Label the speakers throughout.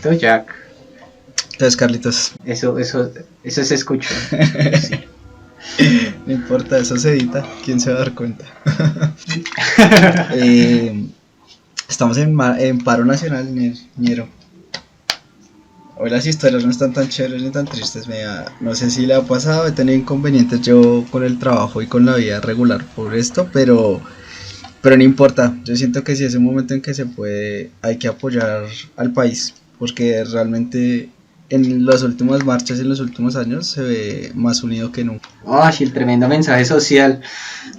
Speaker 1: Listo, Jack.
Speaker 2: Entonces, Carlitos.
Speaker 1: Eso se escuchó. Sí.
Speaker 2: No importa, eso se edita. ¿Quién se va a dar cuenta? Estamos en paro nacional, ñero. Hoy las historias no están tan chéveres ni tan tristes. No sé si le ha pasado, he tenido inconvenientes yo con el trabajo y con la vida regular por esto, pero no importa. Yo siento que si es un momento en que se puede, hay que apoyar al país, porque realmente en las últimas marchas, en los últimos años, se ve más unido que nunca.
Speaker 1: Sí, el tremendo mensaje social.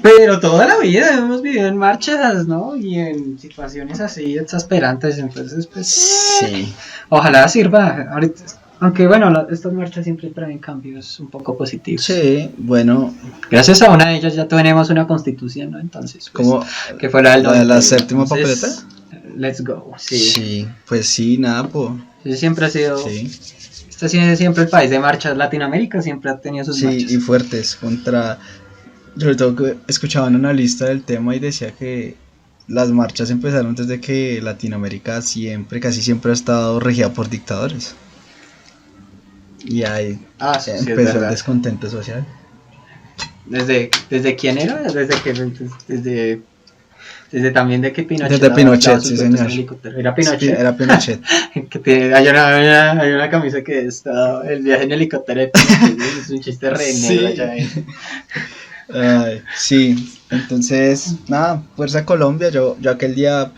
Speaker 1: Pero toda la vida hemos vivido en marchas, ¿no? Y en situaciones así exasperantes. Entonces, pues,
Speaker 2: Sí.
Speaker 1: Ojalá sirva. Ahorita, aunque bueno, estas marchas siempre traen cambios un poco positivos.
Speaker 2: Sí, bueno.
Speaker 1: Gracias a una de ellas ya tenemos una constitución, ¿no? Entonces, pues,
Speaker 2: ¿Cómo?
Speaker 1: que fue la del
Speaker 2: la séptima papeleta.
Speaker 1: Let's go.
Speaker 2: Sí, pues sí, nada, pues.
Speaker 1: Siempre ha sido.
Speaker 2: Sí.
Speaker 1: Este ha sido siempre el país de marchas. Latinoamérica siempre ha tenido sus marchas.
Speaker 2: Sí, y fuertes contra. Sobre todo que escuchaba un analista del tema y decía que las marchas empezaron desde que Latinoamérica casi siempre ha estado regida por dictadores. Y ahí
Speaker 1: Sí,
Speaker 2: empezó el descontento social.
Speaker 1: ¿Desde quién era? Desde también de que Pinochet.
Speaker 2: Desde Pinochet, sí, señor.
Speaker 1: Era Pinochet.
Speaker 2: Era Pinochet.
Speaker 1: Hay una camisa que está el viaje en helicóptero de Pinochet. Es un chiste re negro allá.
Speaker 2: Sí, entonces, nada, fuerza Colombia. Yo aquel día,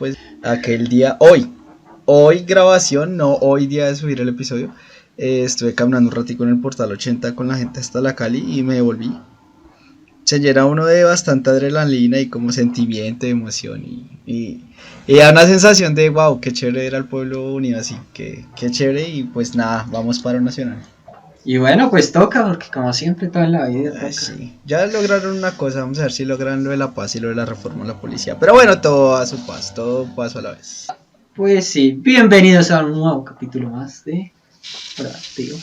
Speaker 2: hoy grabación, no hoy día de subir el episodio, estuve caminando un ratico en el Portal 80 con la gente hasta la Cali y me devolví. Se llena uno de bastante adrenalina y como sentimiento, emoción y da una sensación de wow, qué chévere era el pueblo unido así, qué chévere. Y pues nada, vamos paro nacional.
Speaker 1: Y bueno, pues toca, porque como siempre toda en la vida toca.
Speaker 2: Sí, ya lograron una cosa, vamos a ver si logran lo de la paz y lo de la reforma de la policía. Pero bueno, todo a su paz, todo paso a la vez.
Speaker 1: Pues sí, bienvenidos a un nuevo capítulo más de Proactivo.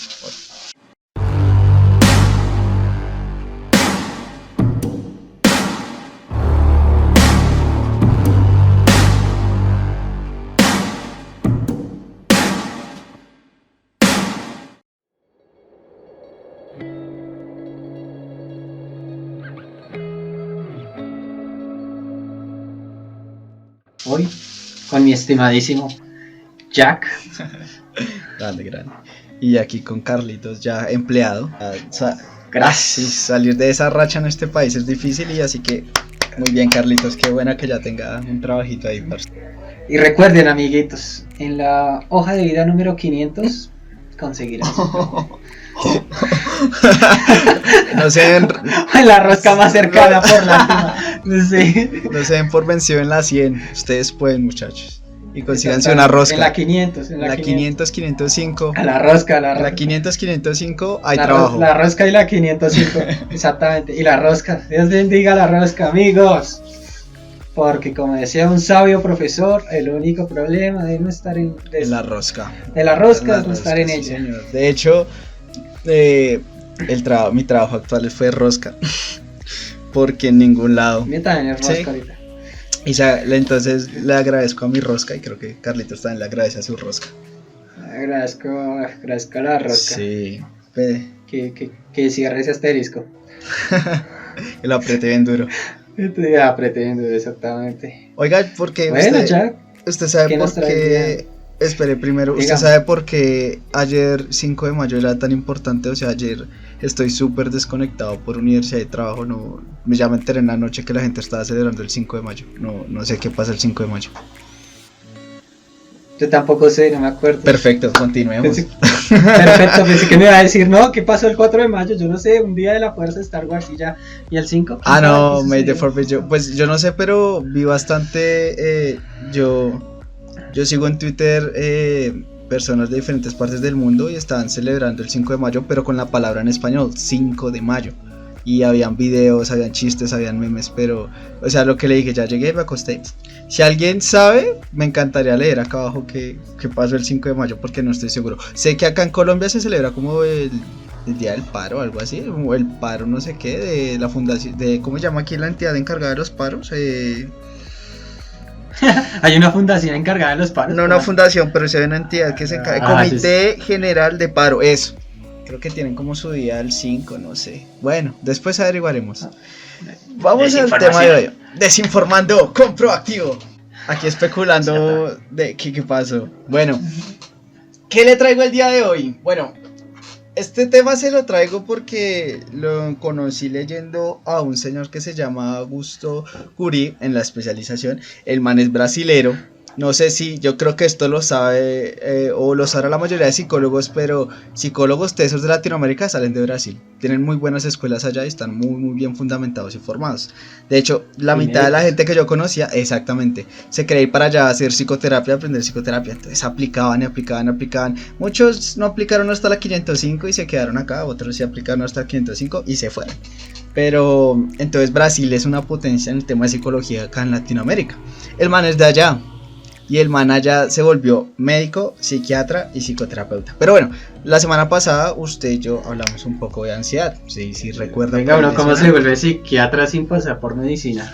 Speaker 1: Hoy con mi estimadísimo Jack.
Speaker 2: Grande. Y aquí con Carlitos ya empleado.
Speaker 1: Gracias.
Speaker 2: Salir de esa racha en este país es difícil y así que muy bien, Carlitos, qué buena que ya tenga un trabajito ahí.
Speaker 1: Y recuerden, amiguitos, en la hoja de vida número 500 conseguirán
Speaker 2: no se den
Speaker 1: en la rosca más cercana por la sí.
Speaker 2: No se den por vencido en la 100. Ustedes pueden, muchachos. Y consíganse una rosca.
Speaker 1: En la 500.
Speaker 2: En la 500, 505.
Speaker 1: A la rosca.
Speaker 2: En la 500, 505 hay
Speaker 1: la
Speaker 2: trabajo.
Speaker 1: La rosca y la 505. Exactamente. Y la rosca. Dios bendiga la rosca, amigos. Porque como decía un sabio profesor, el único problema de no estar en
Speaker 2: la rosca.
Speaker 1: De la rosca es no estar en ella.
Speaker 2: Señor. De hecho, mi trabajo actual fue rosca. Porque en ningún lado.
Speaker 1: Mí también es rosca ahorita.
Speaker 2: Y entonces le agradezco a mi rosca y creo que Carlitos también le agradece a su rosca.
Speaker 1: Agradezco a la rosca.
Speaker 2: Sí.
Speaker 1: Que cierre ese asterisco.
Speaker 2: Que lo apriete bien duro.
Speaker 1: Apreté, exactamente.
Speaker 2: Oiga, porque
Speaker 1: bueno,
Speaker 2: usted sabe por qué. Espere, primero, ¿usted sabe por qué ayer 5 de mayo era tan importante? O sea, ayer estoy súper desconectado por universidad y trabajo. Ya me enteré en la noche que la gente estaba celebrando el 5 de mayo. No sé qué pasa el 5 de mayo.
Speaker 1: Yo tampoco sé, no me acuerdo.
Speaker 2: Perfecto, continuemos.
Speaker 1: Perfecto, pensé que me iba a decir, no, ¿qué pasó el 4 de mayo? Yo no sé, un día de la fuerza de Star Wars y ya. ¿Y el 5?
Speaker 2: No, May the 4th. Pues yo no sé, pero vi bastante. Yo sigo en Twitter personas de diferentes partes del mundo y estaban celebrando el 5 de mayo, pero con la palabra en español, 5 de mayo. Y habían videos, habían chistes, habían memes, pero, o sea, lo que le dije, ya llegué y me acosté. Si alguien sabe, me encantaría leer acá abajo qué pasó el 5 de mayo, porque no estoy seguro. Sé que acá en Colombia se celebra como el Día del Paro, algo así, o el paro no sé qué, de la fundación, ¿cómo se llama aquí la entidad encargada de los paros?
Speaker 1: Hay una fundación encargada de los paros.
Speaker 2: No una fundación, pero sí hay una entidad que se encarga. Comité General de Paro, eso. Creo que tienen como su día el 5, no sé. Bueno, después averiguaremos. Vamos al tema de hoy. Desinformando con Proactivo. Aquí especulando de qué pasó. Bueno, ¿qué le traigo el día de hoy? Bueno, este tema se lo traigo porque lo conocí leyendo a un señor que se llama Augusto Cury en la especialización. El man es brasilero. No sé si, yo creo que esto lo sabe o lo sabrá la mayoría de psicólogos, pero psicólogos tesos de Latinoamérica salen de Brasil. Tienen muy buenas escuelas allá y están muy bien fundamentados y formados. De hecho, la mitad de la gente que yo conocía, exactamente, se quería ir para allá a hacer psicoterapia, aprender psicoterapia. Entonces aplicaban. Muchos no aplicaron hasta la 505 y se quedaron acá, otros sí aplicaron hasta la 505 y se fueron. Pero entonces Brasil es una potencia en el tema de psicología acá en Latinoamérica. El man es de allá. Y el man allá se volvió médico, psiquiatra y psicoterapeuta. Pero bueno, la semana pasada usted y yo hablamos un poco de ansiedad. Sí, recuerda.
Speaker 1: Venga, uno, ¿cómo se vuelve psiquiatra sin pasar por medicina?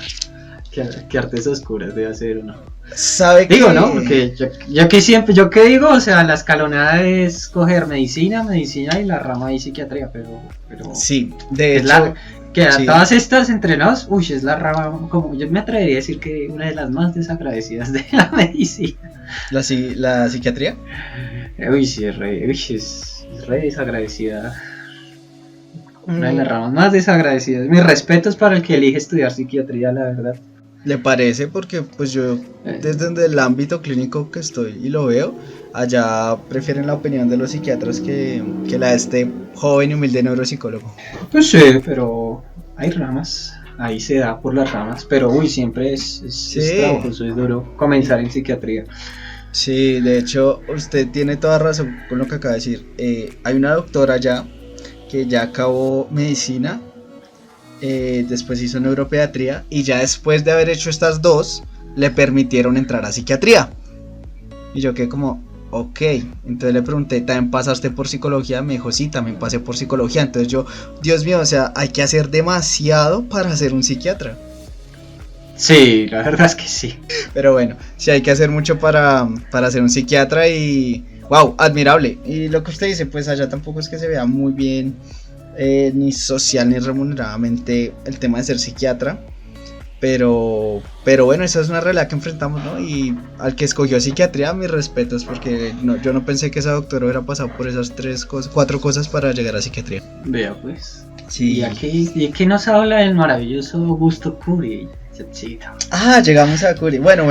Speaker 1: ¿Qué artes oscuras debe hacer uno?
Speaker 2: ¿Sabe qué?
Speaker 1: Digo, ¿no? Porque yo que digo, o sea, la escalonada es coger medicina y la rama de psiquiatría, pero
Speaker 2: sí, de hecho...
Speaker 1: Que a todas estas entrenados, es la rama, como yo me atrevería a decir que una de las más desagradecidas de la medicina.
Speaker 2: ¿La psiquiatría?
Speaker 1: Sí, es re desagradecida. Una de las ramas más desagradecidas. Mis respetos para el que elige estudiar psiquiatría, la verdad.
Speaker 2: ¿Le parece? Porque pues yo, desde el ámbito clínico que estoy y lo veo, allá prefieren la opinión de los psiquiatras que la de este joven y humilde neuropsicólogo.
Speaker 1: Pues sí, pero hay ramas, ahí se da por las ramas, pero siempre es trabajoso, es duro comenzar en psiquiatría.
Speaker 2: Sí, de hecho, usted tiene toda razón con lo que acaba de decir. Hay una doctora allá que ya acabó medicina, después hizo neuropediatría y ya después de haber hecho estas dos, le permitieron entrar a psiquiatría. Y yo quedé como... Ok, entonces le pregunté, ¿también pasaste por psicología? Me dijo, sí, también pasé por psicología. Entonces yo, Dios mío, o sea, hay que hacer demasiado para ser un psiquiatra.
Speaker 1: Sí, la verdad es que sí.
Speaker 2: Pero bueno, sí hay que hacer mucho para ser un psiquiatra y... ¡Wow! Admirable. Y lo que usted dice, pues allá tampoco es que se vea muy bien, ni social ni remuneradamente el tema de ser psiquiatra. Pero bueno, esa es una realidad que enfrentamos, ¿no? Y al que escogió psiquiatría, mis respetos, porque yo no pensé que esa doctora hubiera pasado por esas 4 cosas para llegar a psiquiatría.
Speaker 1: Vea pues.
Speaker 2: Sí.
Speaker 1: ¿Y aquí nos habla el maravilloso Augusto Cury?
Speaker 2: Llegamos a Cury. Bueno,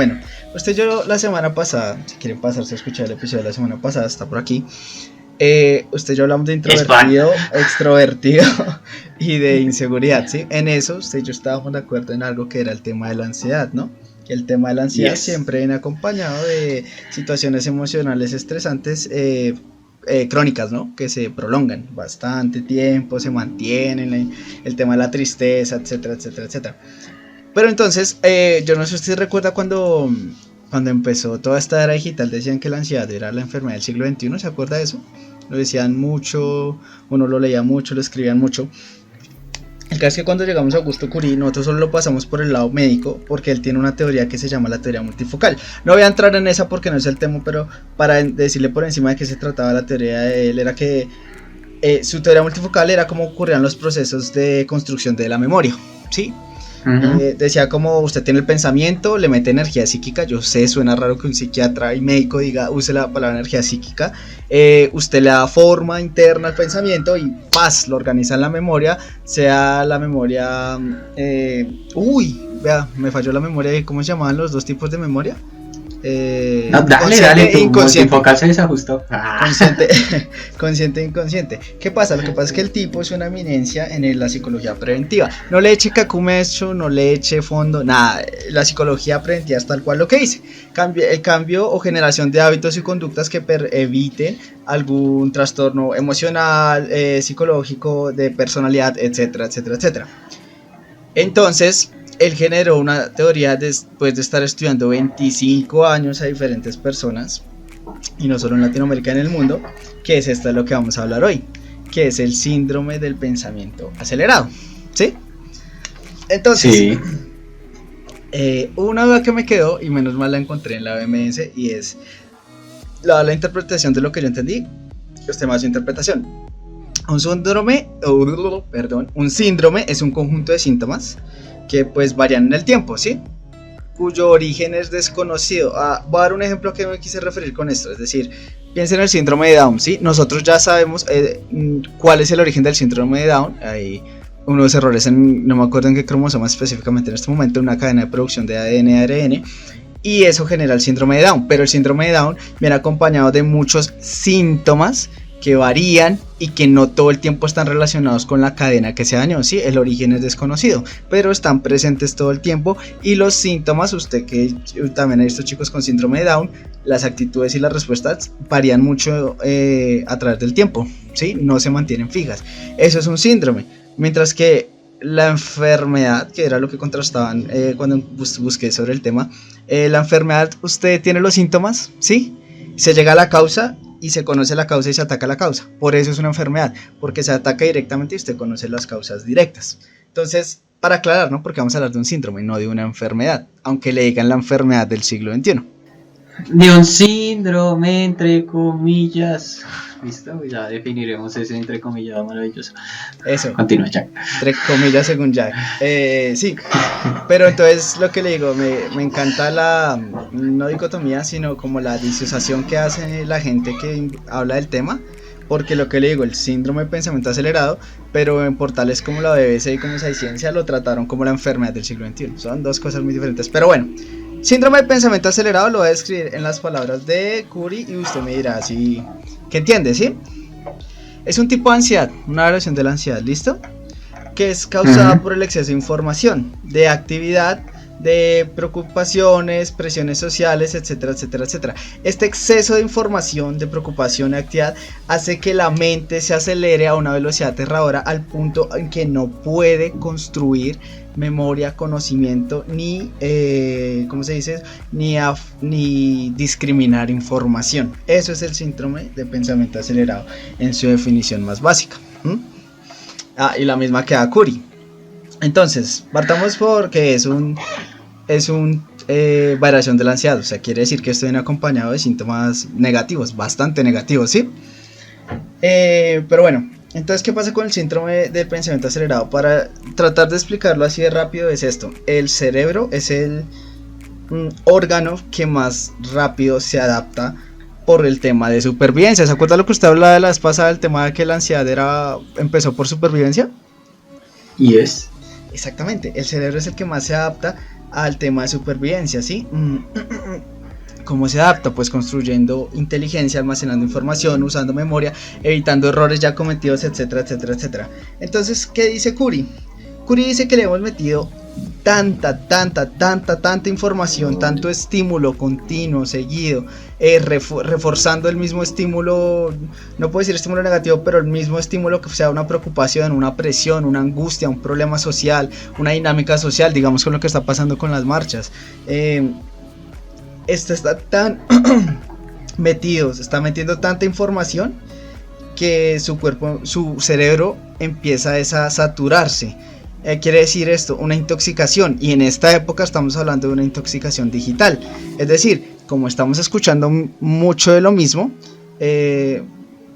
Speaker 2: usted y yo la semana pasada, si quieren pasarse a escuchar el episodio de la semana pasada, está por aquí. Usted y yo hablamos de introvertido, extrovertido y de inseguridad, ¿sí? En eso usted y yo estábamos de acuerdo en algo que era el tema de la ansiedad, ¿no? Que el tema de la ansiedad siempre viene acompañado de situaciones emocionales estresantes crónicas, ¿no? Que se prolongan bastante tiempo, se mantienen, el tema de la tristeza, etcétera. Pero entonces, yo no sé si usted recuerda cuando empezó toda esta era digital, decían que la ansiedad era la enfermedad del siglo XXI, ¿se acuerda de eso? Lo decían mucho, uno lo leía mucho, lo escribían mucho. El caso es que cuando llegamos a Augusto Cury, nosotros solo lo pasamos por el lado médico, porque él tiene una teoría que se llama la teoría multifocal. No voy a entrar en esa porque no es el tema, pero para decirle por encima de qué se trataba la teoría de él, era que su teoría multifocal era cómo ocurrían los procesos de construcción de la memoria, ¿sí? Decía como usted tiene el pensamiento, le mete energía psíquica. Yo sé, suena raro que un psiquiatra y médico use la palabra energía psíquica. Usted le da forma interna al pensamiento y lo organiza en la memoria. Sea la memoria vea, me falló la memoria. ¿Cómo se llamaban los dos tipos de memoria?
Speaker 1: Dale, tu multifocal se desajustó.
Speaker 2: Consciente e inconsciente. ¿Qué pasa? Lo que pasa es que el tipo es una eminencia en la psicología preventiva. No le eche cacumecho, no le eche fondo, nada. La psicología preventiva es tal cual lo que dice. El cambio o generación de hábitos y conductas que eviten algún trastorno emocional, psicológico, de personalidad, etcétera. Entonces, él generó una teoría después de estar estudiando 25 años a diferentes personas, y no solo en Latinoamérica, en el mundo, que es esto de lo que vamos a hablar hoy, que es el síndrome del pensamiento acelerado, ¿sí? Entonces, Una duda que me quedó, y menos mal la encontré en la BMS, y es la interpretación de lo que yo entendí. Los temas de interpretación. Un síndrome es un conjunto de síntomas que pues varían en el tiempo, ¿sí? Cuyo origen es desconocido. Voy a dar un ejemplo que me quise referir con esto, es decir, piensen en el síndrome de Down, ¿sí? Nosotros ya sabemos cuál es el origen del síndrome de Down. Hay unos errores no me acuerdo en qué cromosoma específicamente en este momento, una cadena de producción de ADN y ARN, y eso genera el síndrome de Down. Pero el síndrome de Down viene acompañado de muchos síntomas que varían y que no todo el tiempo están relacionados con la cadena que se dañó, ¿sí? El origen es desconocido, pero están presentes todo el tiempo, y los síntomas, usted que también ha visto chicos con síndrome de Down, las actitudes y las respuestas varían mucho a través del tiempo, ¿sí? No se mantienen fijas. Eso es un síndrome, mientras que la enfermedad, que era lo que contrastaban cuando busqué sobre el tema, la enfermedad, usted tiene los síntomas, ¿sí? Se llega a la causa y se conoce la causa y se ataca la causa. Por eso es una enfermedad, porque se ataca directamente y usted conoce las causas directas. Entonces, para aclarar, ¿no? Porque vamos a hablar de un síndrome, no de una enfermedad, aunque le digan la enfermedad del siglo XXI.
Speaker 1: De un síndrome, entre comillas. ¿Listo? Ya definiremos ese entre comillas maravilloso.
Speaker 2: Eso.
Speaker 1: Continúa, Jack.
Speaker 2: Entre comillas, según Jack. Sí, pero entonces lo que le digo, me encanta la, no dicotomía, sino como la disociación que hace la gente que habla del tema. Porque lo que le digo, el síndrome de pensamiento acelerado, pero en portales como la BBC y como Ciencia lo trataron como la enfermedad del siglo XXI. Son dos cosas muy diferentes. Pero bueno, síndrome de pensamiento acelerado lo voy a describir en las palabras de Curie y usted me dirá si que entiende, ¿sí? Es un tipo de ansiedad, una variación de la ansiedad, ¿listo? Que es causada por el exceso de información, de actividad, de preocupaciones, presiones sociales, etcétera, etcétera, etcétera. Este exceso de información, de preocupación y actividad hace que la mente se acelere a una velocidad aterradora al punto en que no puede construir memoria, conocimiento, ni, ¿cómo se dice? Ni discriminar información. Eso es el síndrome de pensamiento acelerado en su definición más básica. Y la misma que da Curie. Entonces, partamos porque es un variación de la ansiedad, o sea, quiere decir que esto viene acompañado de síntomas negativos, bastante negativos, ¿sí? Pero bueno, entonces, ¿qué pasa con el síndrome del pensamiento acelerado? Para tratar de explicarlo así de rápido es esto: el cerebro es el órgano que más rápido se adapta por el tema de supervivencia. ¿Se acuerda lo que usted hablaba de la vez pasada, el tema de que la ansiedad empezó por supervivencia?
Speaker 1: Yes.
Speaker 2: Exactamente, el cerebro es el que más se adapta al tema de supervivencia, ¿sí? ¿Cómo se adapta? Pues construyendo inteligencia, almacenando información, usando memoria, evitando errores ya cometidos, etcétera, etcétera, etcétera. Entonces, ¿qué dice Curie? Curie dice que le hemos metido tanta información, tanto estímulo continuo, seguido, reforzando el mismo estímulo, no puedo decir estímulo negativo, pero el mismo estímulo que sea una preocupación, una presión, una angustia, un problema social, una dinámica social, digamos con lo que está pasando con las marchas. Esto está tan metido, se está metiendo tanta información que su cerebro empieza a saturarse. Quiere decir esto, una intoxicación, y en esta época estamos hablando de una intoxicación digital, es decir, como estamos escuchando mucho de lo mismo,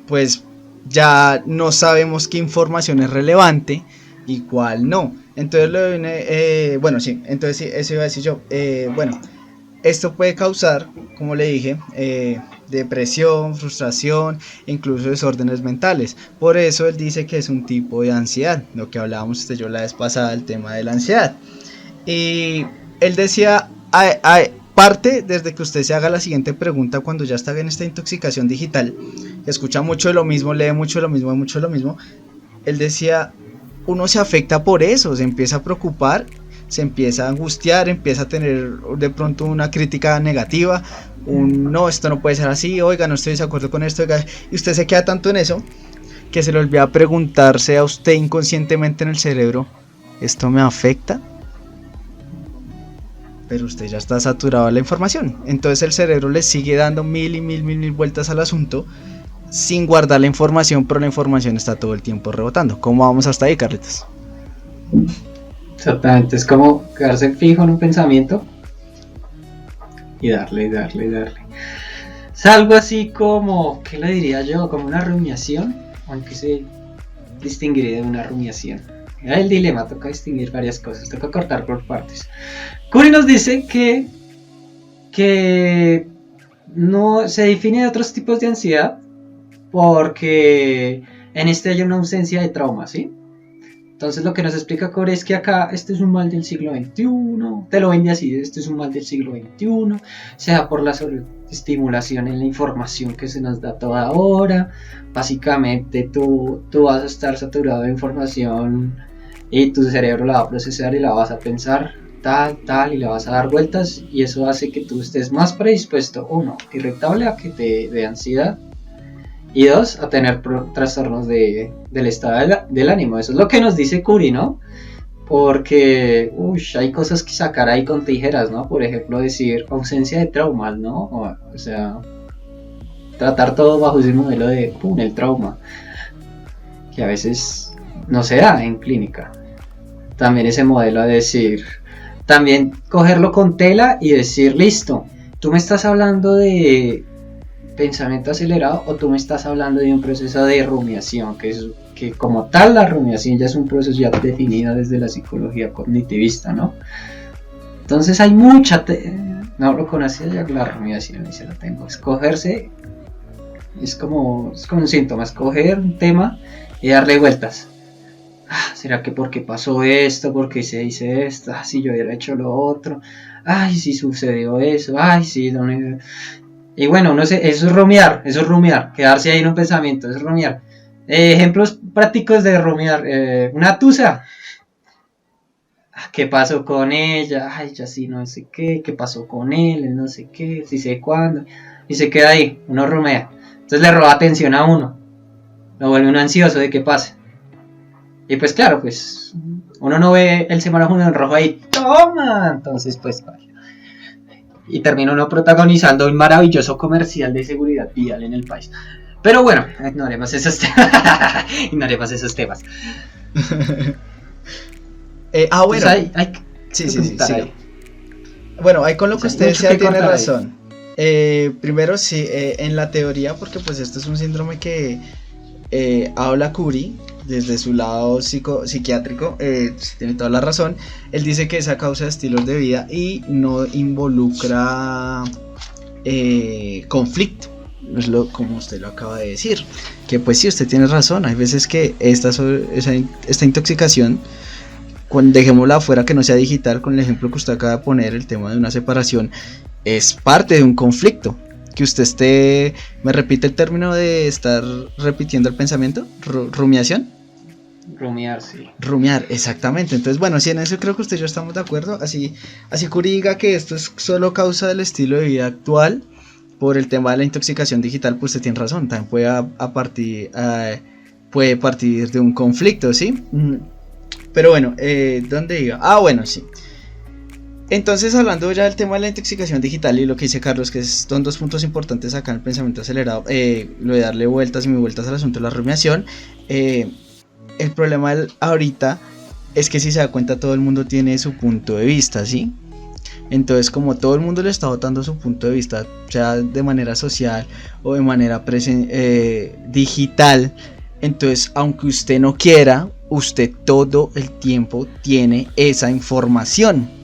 Speaker 2: pues ya no sabemos qué información es relevante y cuál no. Entonces entonces sí, eso iba a decir yo. Bueno, esto puede causar, como le dije, depresión, frustración, incluso desórdenes mentales. Por eso él dice que es un tipo de ansiedad, lo que hablábamos usted y yo la vez pasada, el tema de la ansiedad. Y él decía, parte desde que usted se haga la siguiente pregunta cuando ya está en esta intoxicación digital, escucha mucho de lo mismo, lee mucho de lo mismo, él decía, uno se afecta por eso, se empieza a preocupar, se empieza a angustiar, empieza a tener de pronto una crítica negativa, no, esto no puede ser así, oiga, no estoy de acuerdo con esto, oiga, y usted se queda tanto en eso que se le olvida preguntarse a usted inconscientemente en el cerebro, ¿esto me afecta? Pero usted ya está saturado de la información, entonces el cerebro le sigue dando mil vueltas al asunto sin guardar la información, pero la información está todo el tiempo rebotando. ¿Cómo vamos hasta ahí, Carlitos?
Speaker 1: Exactamente, es como quedarse fijo en un pensamiento y darle, darle, darle. Es algo así como, ¿qué le diría yo? Como una rumiación, aunque se distinguiría de una rumiación. Era el dilema, toca distinguir varias cosas, toca cortar por partes. Curi nos dice que no se define de otros tipos de ansiedad porque en este hay una ausencia de trauma, ¿sí? Entonces lo que nos explica Core es que acá este es un mal del siglo XXI, te lo vende así, este es un mal del siglo XXI, sea por la sobreestimulación en la información que se nos da toda hora, básicamente tú vas a estar saturado de información y tu cerebro la va a procesar y la vas a pensar tal y le vas a dar vueltas y eso hace que tú estés más predispuesto, uno, irritable a que te dé ansiedad, y dos, a tener trastornos del estado del ánimo. Eso es lo que nos dice Curi, ¿no? Porque hay cosas que sacar ahí con tijeras, ¿no? Por ejemplo, decir ausencia de traumas, ¿no? O sea, tratar todo bajo ese modelo de el trauma, que a veces no se da en clínica. También ese modelo de decir, también cogerlo con tela y decir, listo, tú me estás hablando de pensamiento acelerado o tú me estás hablando de un proceso de rumiación, que como tal la rumiación ya es un proceso ya definido desde la psicología cognitivista, ¿no? Entonces hay mucha no lo conocía ya la rumiación y se la tengo. Escogerse es como un síntoma, escoger un tema y darle vueltas. ¿Será que por qué pasó esto? ¿Por qué se dice esto? Si yo hubiera hecho lo otro. Ay, si sucedió eso. Ay, sí, no. Y bueno, eso es rumiar, quedarse ahí en un pensamiento, es rumiar. Ejemplos prácticos de rumiar, una tusa. ¿Qué pasó con ella? Ay, ya sí, no sé qué pasó con él, no sé qué, sí sé cuándo. Y se queda ahí, uno rumea. Entonces le roba atención a uno, lo vuelve uno ansioso de que pase. Y pues claro, pues uno no ve el semáforo en rojo ahí, ¡toma! Entonces pues vaya. Y termina uno protagonizando un maravilloso comercial de seguridad vial en el país. Pero bueno, ignoremos esos temas.
Speaker 2: Bueno. Sí. Bueno, ahí con lo que usted decía tiene razón. Primero sí, en la teoría, porque pues esto es un síndrome que habla Curi desde su lado psiquiátrico, tiene toda la razón. Él dice que es a causa de estilos de vida y no involucra conflicto, es como usted lo acaba de decir, que pues sí, usted tiene razón. Hay veces que esta intoxicación, dejémosla afuera, que no sea digital, con el ejemplo que usted acaba de poner, el tema de una separación, es parte de un conflicto. Que usted ¿me repite el término de estar repitiendo el pensamiento? ¿Rumiación?
Speaker 1: Rumiar, sí.
Speaker 2: Rumiar, exactamente. Entonces, bueno, sí, en eso creo que usted y yo estamos de acuerdo. Así Curi diga que esto es solo causa del estilo de vida actual por el tema de la intoxicación digital, pues usted tiene razón. También puede partir de un conflicto, ¿sí? Pero bueno, ¿dónde iba? Bueno, sí. Entonces, hablando ya del tema de la intoxicación digital y lo que dice Carlos, que son dos puntos importantes acá en el pensamiento acelerado, lo de darle vueltas y muy vueltas al asunto de la rumiación. El problema ahorita es que, si se da cuenta, todo el mundo tiene su punto de vista, ¿sí? Entonces, como todo el mundo le está botando su punto de vista, sea de manera social o de manera digital, entonces, aunque usted no quiera, usted todo el tiempo tiene esa información.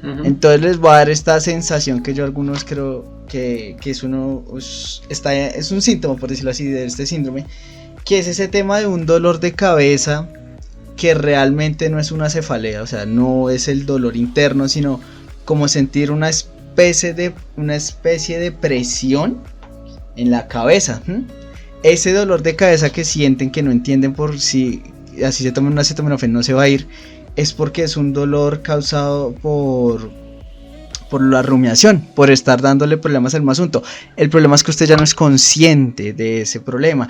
Speaker 2: Entonces les voy a dar esta sensación que yo algunos creo que es un síntoma, por decirlo así, de este síndrome, que es ese tema de un dolor de cabeza que realmente no es una cefalea, o sea, no es el dolor interno, sino como sentir una especie de presión en la cabeza. Ese dolor de cabeza que sienten, que no entienden por si así se toman un acetaminofén no se va a ir, es porque es un dolor causado por la rumiación, por estar dándole problemas al mismo asunto. El problema es que usted ya no es consciente de ese problema.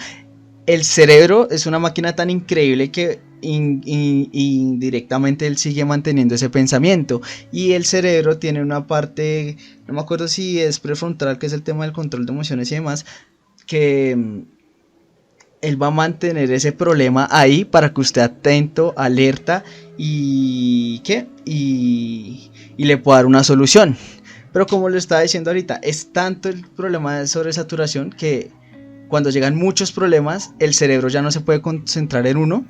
Speaker 2: El cerebro es una máquina tan increíble que indirectamente él sigue manteniendo ese pensamiento, y el cerebro tiene una parte, no me acuerdo si es prefrontal, que es el tema del control de emociones y demás, que él va a mantener ese problema ahí para que usted atento, alerta y le pueda dar una solución. Pero como lo estaba diciendo ahorita, es tanto el problema de sobresaturación que cuando llegan muchos problemas, el cerebro ya no se puede concentrar en uno.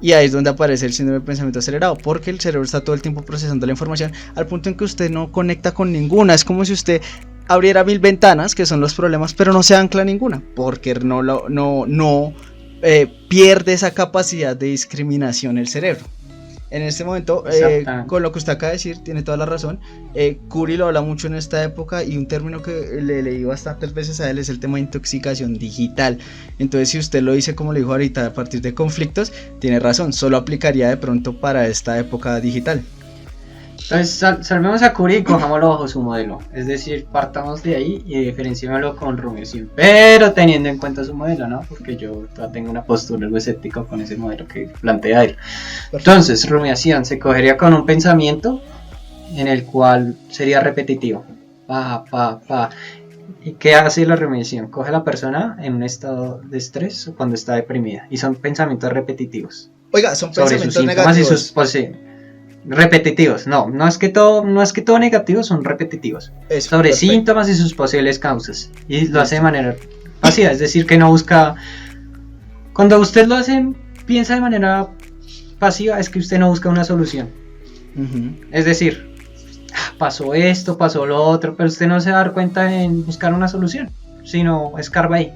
Speaker 2: Y ahí es donde aparece el síndrome de pensamiento acelerado, porque el cerebro está todo el tiempo procesando la información al punto en que usted no conecta con ninguna. Es como si usted abriera 1000 ventanas, que son los problemas, pero no se ancla a ninguna, porque no pierde esa capacidad de discriminación el cerebro. En este momento, con lo que usted acaba de decir, tiene toda la razón. Curie lo habla mucho en esta época, y un término que le leí bastantes veces a él es el tema de intoxicación digital. Entonces, si usted lo dice como le dijo ahorita, a partir de conflictos, tiene razón, solo aplicaría de pronto para esta época digital.
Speaker 1: Entonces salvemos a Curie y cojámoslo bajo su modelo, es decir, partamos de ahí y diferenciémoslo con rumiación, pero teniendo en cuenta su modelo, ¿no? Porque yo tengo una postura algo escéptica con ese modelo que plantea él. Entonces, rumiación se cogería con un pensamiento en el cual sería repetitivo, ¿Y qué hace la rumiación? Coge a la persona en un estado de estrés o cuando está deprimida, y son pensamientos repetitivos.
Speaker 2: Oiga, son
Speaker 1: sobre
Speaker 2: pensamientos
Speaker 1: sus síntomas
Speaker 2: negativos.
Speaker 1: y sus repetitivos, no es que todo negativo, son repetitivos.
Speaker 2: Eso,
Speaker 1: sobre
Speaker 2: perfecto.
Speaker 1: síntomas y sus posibles causas. Y lo hace de manera pasiva, es decir, que no busca. Cuando usted lo hace, piensa de manera pasiva, es que usted no busca una solución. Es decir, pasó esto, pasó lo otro, pero usted no se va a dar cuenta en buscar una solución, sino escarba ahí.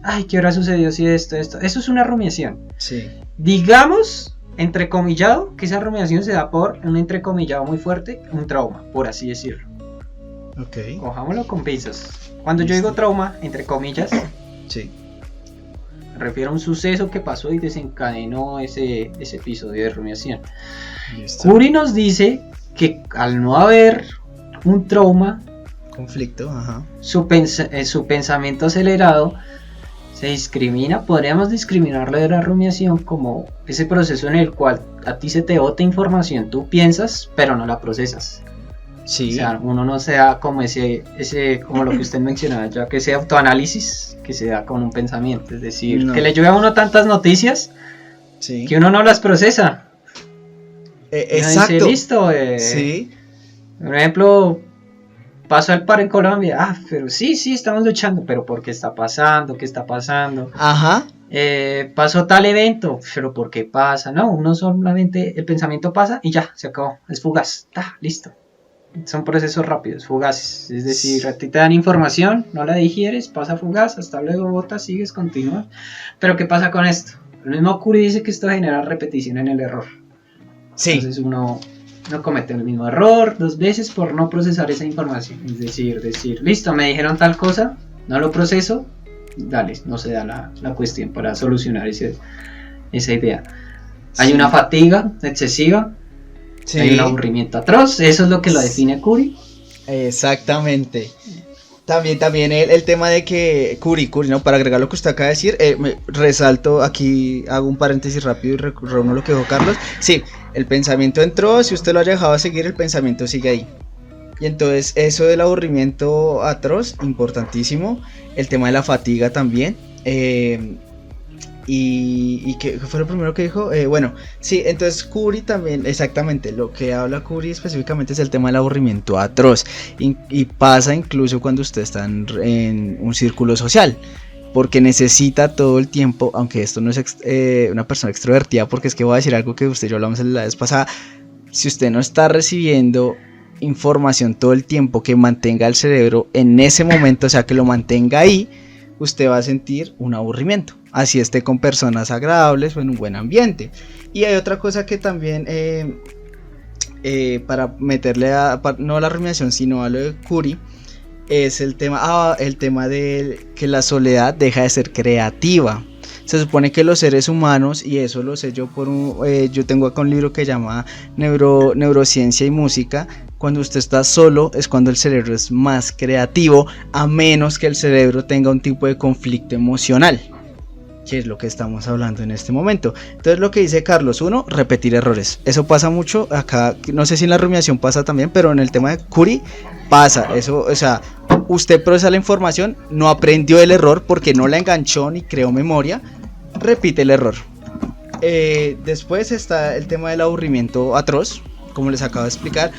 Speaker 1: Ay, ¿qué hora sucedió si esto? Eso es una rumiación.
Speaker 2: Sí.
Speaker 1: Digamos, entrecomillado, que esa rumiación se da por un entrecomillado muy fuerte, un trauma, por así decirlo.
Speaker 2: Ok.
Speaker 1: Cojámoslo con pinzas. Cuando yo digo trauma, entre comillas,
Speaker 2: Sí.
Speaker 1: me refiero a un suceso que pasó y desencadenó ese episodio de rumiación.
Speaker 2: Listo.
Speaker 1: Curie nos dice que al no haber un trauma,
Speaker 2: Conflicto, ajá.
Speaker 1: su pensamiento acelerado se discrimina. Podríamos discriminarlo de la rumiación como ese proceso en el cual a ti se te bota información, tú piensas, pero no la procesas.
Speaker 2: Sí.
Speaker 1: O sea, uno no se da como como lo que usted mencionaba, ya que ese autoanálisis que se da con un pensamiento, es decir,
Speaker 2: No.
Speaker 1: que le llueve a uno tantas noticias
Speaker 2: Sí.
Speaker 1: que uno no las procesa. Uno
Speaker 2: Exacto.
Speaker 1: dice, listo,
Speaker 2: Sí.
Speaker 1: por ejemplo, pasó el paro en Colombia, pero sí, estamos luchando, pero ¿por qué está pasando? ¿Qué está pasando?
Speaker 2: Ajá.
Speaker 1: Pasó tal evento, pero ¿por qué pasa? No, uno solamente, el pensamiento pasa y ya, se acabó, es fugaz, listo. Son procesos rápidos, fugaces, es decir, a ti te dan información, no la digieres, pasa fugaz, hasta luego, botas, sigues, continúas. Pero ¿qué pasa con esto? El mismo Curie dice que esto genera repetición en el error.
Speaker 2: Sí.
Speaker 1: Entonces uno comete el mismo error 2 veces por no procesar esa información. Es decir, listo, me dijeron tal cosa, no lo proceso, dale, no se da la cuestión para solucionar esa idea. Hay una fatiga excesiva,
Speaker 2: Sí.
Speaker 1: hay un aburrimiento atroz, eso es lo que lo define Curie.
Speaker 2: Exactamente. También el tema de que Curie, ¿no? Para agregar lo que usted acaba de decir, me resalto aquí, hago un paréntesis rápido y reúno lo que dijo Carlos. Sí, el pensamiento entró, si usted lo ha dejado a seguir, el pensamiento sigue ahí. Y entonces eso del aburrimiento atroz, importantísimo. El tema de la fatiga también. ¿Y qué fue lo primero que dijo? Bueno, sí, entonces Curie también, exactamente, lo que habla Curie específicamente es el tema del aburrimiento atroz, y pasa incluso cuando usted está en un círculo social, porque necesita todo el tiempo, aunque esto no es una persona extrovertida, porque es que voy a decir algo que usted y yo hablamos la vez pasada, si usted no está recibiendo información todo el tiempo que mantenga el cerebro en ese momento, o sea, que lo mantenga ahí, usted va a sentir un aburrimiento, así esté con personas agradables o en un buen ambiente. Y hay otra cosa que también, para meterle no a la rumiación, sino a lo de Curie, es el tema de que la soledad deja de ser creativa. Se supone que los seres humanos, y eso lo sé yo yo tengo acá un libro que se llama Neurociencia y Música. Cuando usted está solo es cuando el cerebro es más creativo, a menos que el cerebro tenga un tipo de conflicto emocional, que es lo que estamos hablando en este momento. Entonces lo que dice Carlos, 1, repetir errores. Eso pasa mucho acá, no sé si en la rumiación pasa también, pero en el tema de Curie pasa eso, o sea, usted procesa la información, no aprendió el error porque no la enganchó ni creó memoria, repite el error. Después está el tema del aburrimiento atroz, como les acabo de explicar.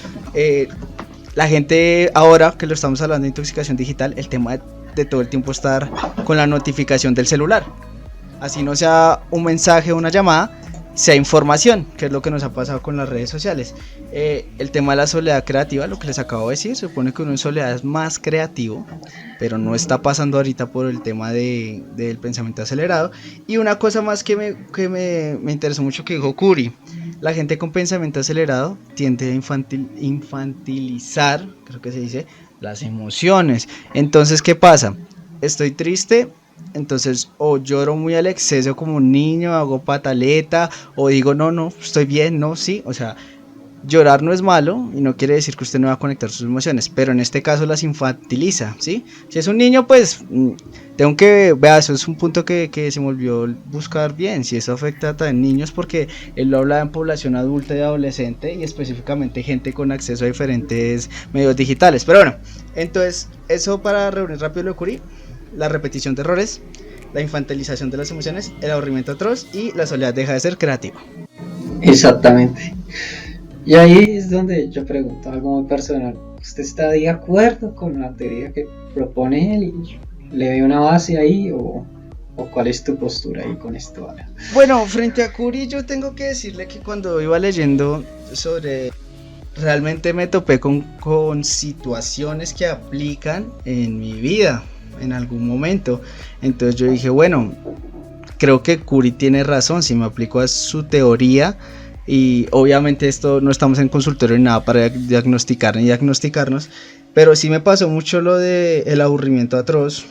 Speaker 2: La gente, ahora que lo estamos hablando de intoxicación digital, el tema de todo el tiempo estar con la notificación del celular, así no sea un mensaje o una llamada, sea información, que es lo que nos ha pasado con las redes sociales. El tema de la soledad creativa, lo que les acabo de decir, se supone que uno en soledad es más creativo, pero no está pasando ahorita por el tema del pensamiento acelerado. Y una cosa más que me interesó mucho que dijo Curi: la gente con pensamiento acelerado tiende a infantilizar, creo que se dice, las emociones. Entonces, ¿qué pasa? Estoy triste, entonces o lloro muy al exceso como un niño, hago pataleta, o digo no, estoy bien, no, sí, o sea, llorar no es malo y no quiere decir que usted no va a conectar sus emociones, pero en este caso las infantiliza, ¿sí? Si es un niño, pues tengo que, vea, eso es un punto que se me olvidó buscar bien, si eso afecta a niños, porque él lo habla en población adulta y adolescente y específicamente gente con acceso a diferentes medios digitales. Pero bueno, entonces eso para reunir rápido lo que ocurrí: la repetición de errores, la infantilización de las emociones, el aburrimiento atroz y la soledad deja de ser creativa.
Speaker 1: Exactamente. Y ahí es donde yo pregunto algo muy personal: ¿usted está de acuerdo con la teoría que propone él y le ve una base ahí, o cuál es tu postura ahí con esto, Ana?
Speaker 2: Bueno, frente a Curi, yo tengo que decirle que cuando iba leyendo sobre, realmente me topé con situaciones que aplican en mi vida en algún momento. Entonces yo dije, bueno, creo que Curi tiene razón si me aplico a su teoría. Y obviamente esto no estamos en consultorio ni nada para diagnosticar ni diagnosticarnos, pero sí me pasó mucho lo de el aburrimiento atroz.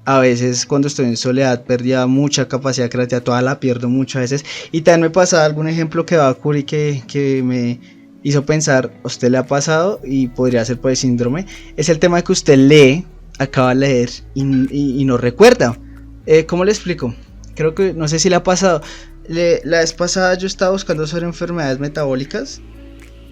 Speaker 2: A veces cuando estoy en soledad perdía mucha capacidad creativa, toda la pierdo muchas veces. Y también me pasaba algún ejemplo que va a ocurrir que me hizo pensar, ¿a usted le ha pasado? Y podría ser por el síndrome. Es el tema de que usted lee, acaba de leer y no recuerda. ¿Cómo le explico? Creo que, no sé si le ha pasado. La vez pasada yo estaba buscando sobre enfermedades metabólicas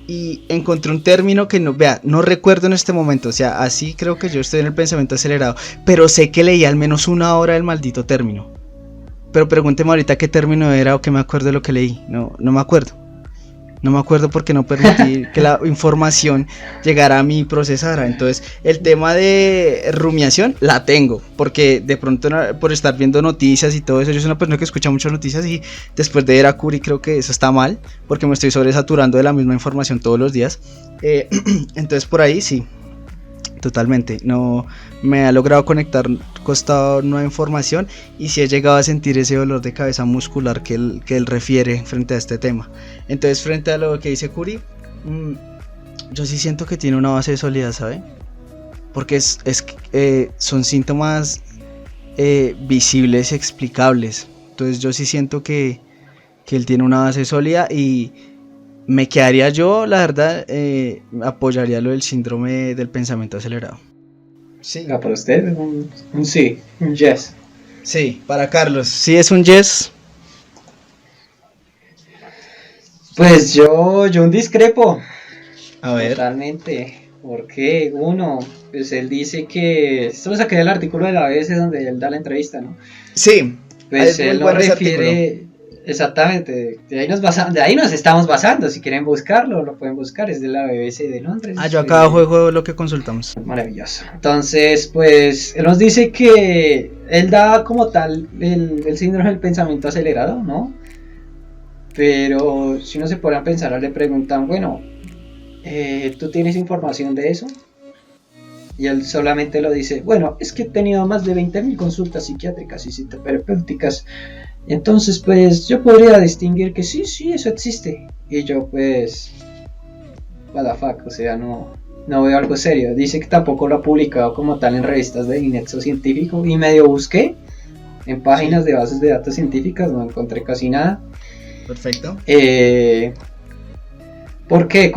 Speaker 2: y encontré un término que no recuerdo en este momento. O sea, así creo que yo estoy en el pensamiento acelerado, pero sé que leí al menos una hora del maldito término. Pero pregúnteme ahorita qué término era o que me acuerdo de lo que leí. No me acuerdo. No me acuerdo porque no permití que la información llegara a mi procesara. Entonces, el tema de rumiación la tengo, porque de pronto por estar viendo noticias y todo eso, yo soy una persona que escucha muchas noticias y después de ver a Curi creo que eso está mal, porque me estoy sobresaturando de la misma información todos los días. Entonces, por ahí sí, totalmente. No me ha logrado conectar, costado nueva información, y sí he llegado a sentir ese dolor de cabeza muscular que él refiere frente a este tema. Entonces, frente a lo que dice Curi, yo sí siento que tiene una base de sólida, ¿sabe? Porque son síntomas visibles y explicables. Entonces yo sí siento que él tiene una base sólida, y me quedaría yo, la verdad, apoyaría lo del síndrome del pensamiento acelerado.
Speaker 1: Sí. Para usted es un sí, un yes.
Speaker 2: Sí, para Carlos, sí es un yes.
Speaker 1: Pues yo un discrepo.
Speaker 2: A ver.
Speaker 1: Totalmente. Porque uno, pues él dice que, esto lo saqué del artículo de la BBC donde él da la entrevista, ¿no?
Speaker 2: Sí.
Speaker 1: Pues él lo refiere, exactamente, de ahí nos estamos basando. Si quieren buscarlo, lo pueden buscar, es de la BBC de Londres.
Speaker 2: Yo acá juego lo que consultamos.
Speaker 1: Maravilloso. Entonces, pues, él nos dice que él da como tal el síndrome del pensamiento acelerado, ¿no? Pero si uno se pone a pensar, le preguntan, bueno, ¿tú tienes información de eso? Y él solamente lo dice, bueno, es que he tenido más de 20.000 consultas psiquiátricas y psicoterapéuticas. Entonces, pues, yo podría distinguir que sí, eso existe. Y yo, pues, what the fuck, o sea, no veo algo serio. Dice que tampoco lo ha publicado como tal en revistas de inexo científico. Y medio busqué en páginas de bases de datos científicas, no encontré casi nada.
Speaker 2: Perfecto.
Speaker 1: ¿Por qué?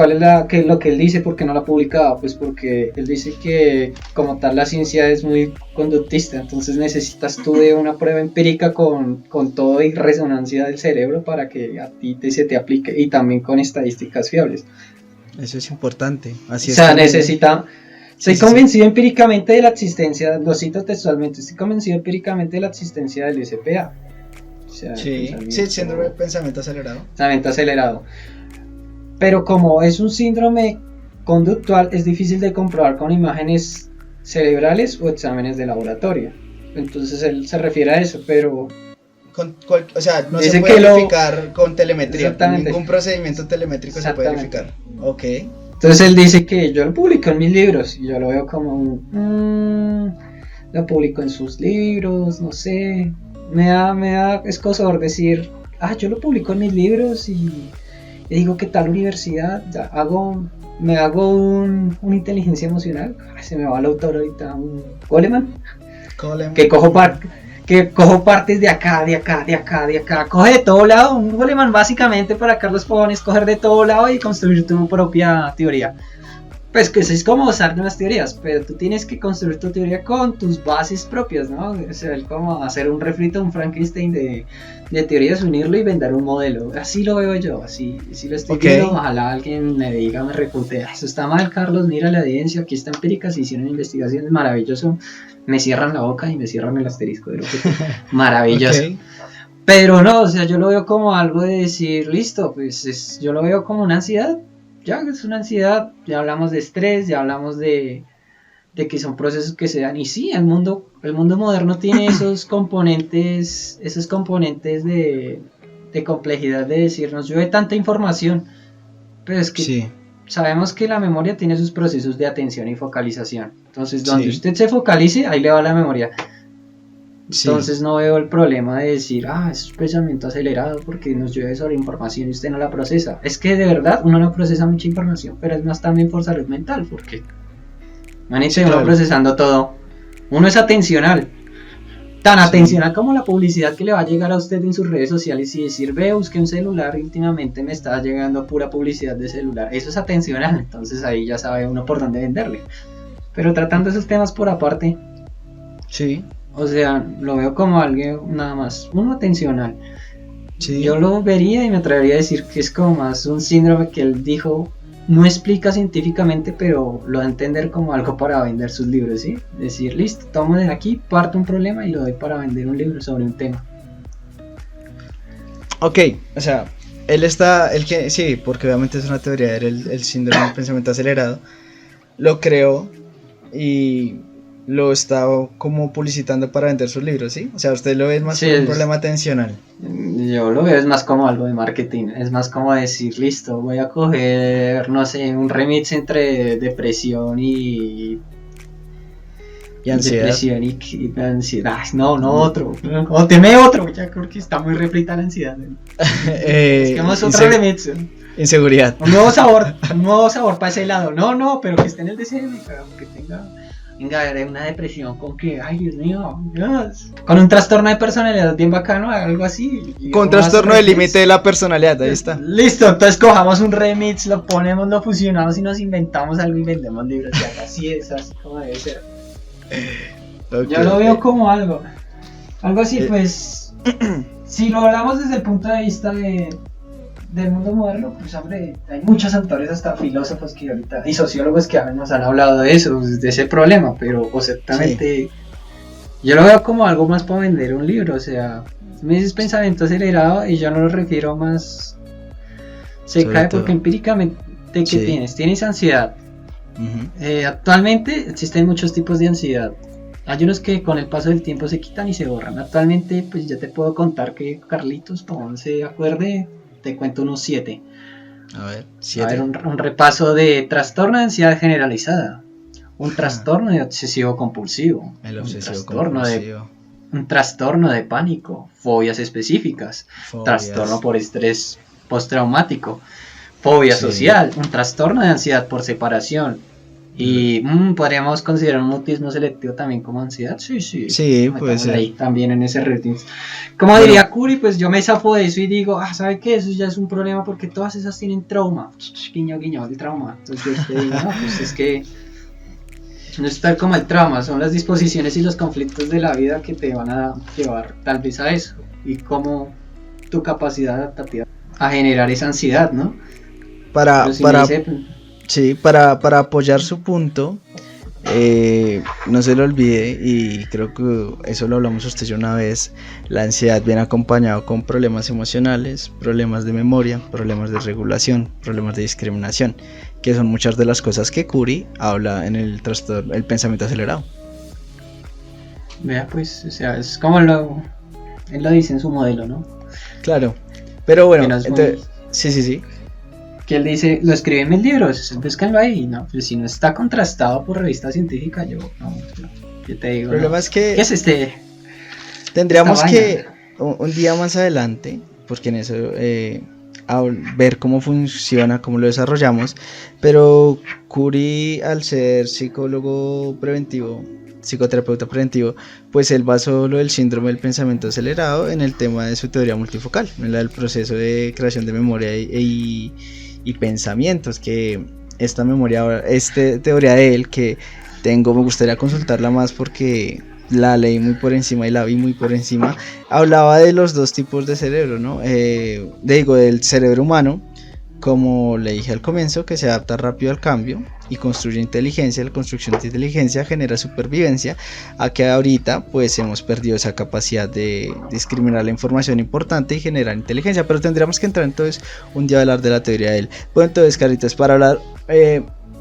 Speaker 1: ¿Qué es lo que él dice? ¿Por qué no lo ha publicado? Pues porque él dice que como tal la ciencia es muy conductista, entonces necesitas tú de una prueba empírica con todo y resonancia del cerebro para que a ti se te aplique, y también con estadísticas fiables.
Speaker 2: Eso es importante. Así
Speaker 1: o sea, Estoy convencido empíricamente de la existencia, lo cito textualmente, estoy convencido empíricamente de la existencia del SPA. O sea,
Speaker 2: Sí, síndrome de pensamiento acelerado.
Speaker 1: Pensamiento acelerado. Pero como es un síndrome conductual, es difícil de comprobar con imágenes cerebrales o exámenes de laboratorio. Entonces él se refiere a eso, pero...
Speaker 2: o sea, no se puede verificar con telemetría. Ningún procedimiento telemétrico se puede verificar. Ok.
Speaker 1: Entonces él dice que yo lo publico en mis libros y yo lo veo como lo publico en sus libros, no sé, me da escozor decir, yo lo publico en mis libros y digo que tal universidad, me hago una inteligencia emocional, se me va el autor ahorita, un Goleman, que cojo partes de acá, coge de todo lado, un Goleman básicamente para Carlos Pavón es coger de todo lado y construir tu propia teoría. Pues que eso es como usar de unas teorías, pero tú tienes que construir tu teoría con tus bases propias, ¿no? O sea, es como hacer un refrito, un Frankenstein de teorías, unirlo y vender un modelo. Así lo veo yo, así lo estoy viendo. Ojalá alguien me diga, me refute, eso está mal, Carlos, mira la evidencia, aquí está empírica, se hicieron investigaciones, maravilloso. Me cierran la boca y me cierran el asterisco de lo que maravilloso. Pero no, o sea, yo lo veo como algo de decir, listo, pues yo lo veo como una ansiedad. Ya es una ansiedad, ya hablamos de estrés, ya hablamos de que son procesos que se dan. Y sí, el mundo moderno tiene esos componentes de complejidad de decirnos, llueve tanta información, pero es que sabemos que la memoria tiene sus procesos de atención y focalización. Entonces, donde usted se focalice, ahí le va la memoria. Entonces no veo el problema de decir, es pensamiento acelerado porque nos llueve sobre información y usted no la procesa. Es que de verdad uno no procesa mucha información, pero es más también por salud mental, porque uno procesando todo. Uno es atencional, tan atencional como la publicidad que le va a llegar a usted en sus redes sociales y decir, busque un celular y últimamente me está llegando pura publicidad de celular. Eso es atencional, entonces ahí ya sabe uno por dónde venderle. Pero tratando esos temas por aparte.
Speaker 2: Sí.
Speaker 1: O sea, lo veo como algo nada más, uno atencional. Sí. Yo lo vería y me atrevería a decir que es como más un síndrome que él dijo, no explica científicamente, pero lo da a entender como algo para vender sus libros, ¿sí? Decir, listo, tomo de aquí, parto un problema y lo doy para vender un libro sobre un tema.
Speaker 2: Ok, o sea, sí, porque obviamente es una teoría, era el síndrome del pensamiento acelerado, lo creó y lo está como publicitando para vender sus libros, ¿sí? O sea, usted lo ve más como un problema atencional.
Speaker 1: Yo lo veo es más como algo de marketing, es más como decir, listo, voy a coger, no sé, un remix entre depresión y
Speaker 2: ansiedad.
Speaker 1: Depresión y ansiedad. No, otro. Óteme otro, ya creo que está muy refrita la ansiedad. Es que vamos otro remix.
Speaker 2: Inseguridad.
Speaker 1: Un nuevo sabor para ese lado. No, pero que esté en el DCM, que tenga una depresión con que, ay Dios mío, Dios. Con un trastorno de personalidad bien bacano, algo así.
Speaker 2: Con trastorno del límite de la personalidad, ahí está.
Speaker 1: Listo, entonces cojamos un remix, lo ponemos, lo fusionamos y nos inventamos algo y vendemos libros. Y así es, así como debe ser. Yo lo veo como algo así, pues. Si lo hablamos desde el punto de vista del mundo moderno, pues hombre, hay muchos autores, hasta filósofos que ahorita, y sociólogos que nos han hablado de eso, de ese problema, pero exactamente yo lo veo como algo más para vender un libro. O sea, me dices pensamiento acelerado y yo no lo refiero más, se cae porque empíricamente, ¿qué tienes ansiedad? Uh-huh. Actualmente existen muchos tipos de ansiedad. Hay unos que con el paso del tiempo se quitan y se borran. Actualmente, pues ya te puedo contar que Carlitos, para no se acuerde, te cuento unos 7.
Speaker 2: A ver, 7.
Speaker 1: Un repaso de trastorno de ansiedad generalizada, un trastorno de obsesivo compulsivo, un trastorno de pánico, fobias específicas, trastorno por estrés postraumático, fobia social, un trastorno de ansiedad por separación. Y podríamos considerar un autismo selectivo también como ansiedad. Sí, puede ser. Ahí también en ese rating. Como diría Curi, pues yo me zafo de eso y digo, ¿sabe qué? Eso ya es un problema porque todas esas tienen trauma. Guiño, el trauma. Entonces yo te digo, no, pues es que no es tal como el trauma, son las disposiciones y los conflictos de la vida que te van a llevar tal vez a eso. Y como tu capacidad adaptativa a generar esa ansiedad, ¿no?
Speaker 2: Para apoyar su punto, No se lo olvide, y creo que eso lo hablamos usted y yo una vez, la ansiedad viene acompañado con problemas emocionales, problemas de memoria, problemas de regulación, problemas de discriminación, que son muchas de las cosas que Curie habla en el trastorno, el pensamiento acelerado.
Speaker 1: Vea, pues, o sea, es como él lo dice en su modelo, ¿no?
Speaker 2: Claro, pero bueno,
Speaker 1: no
Speaker 2: entonces, sí.
Speaker 1: Que él dice, lo escribe en mis libros, búscanlo ahí, no, pues si no está contrastado por revista científica, yo te digo.
Speaker 2: El problema es que
Speaker 1: ¿Qué es este?
Speaker 2: tendríamos que un día más adelante, porque en eso ver cómo funciona, cómo lo desarrollamos, pero Curie, al ser psicólogo preventivo, psicoterapeuta preventivo, pues él basó lo del síndrome del pensamiento acelerado en el tema de su teoría multifocal, en el proceso de creación de memoria y pensamientos, que esta teoría de él que me gustaría consultarla más porque la leí muy por encima y la vi muy por encima, hablaba de los dos tipos de cerebro, ¿no? Del cerebro humano, como le dije al comienzo, que se adapta rápido al cambio y construye inteligencia. La construcción de inteligencia genera supervivencia, a que ahorita pues hemos perdido esa capacidad de discriminar la información importante y generar inteligencia, pero tendríamos que entrar entonces un día a hablar de la teoría de él. Bueno, entonces, Carlitos, para hablar,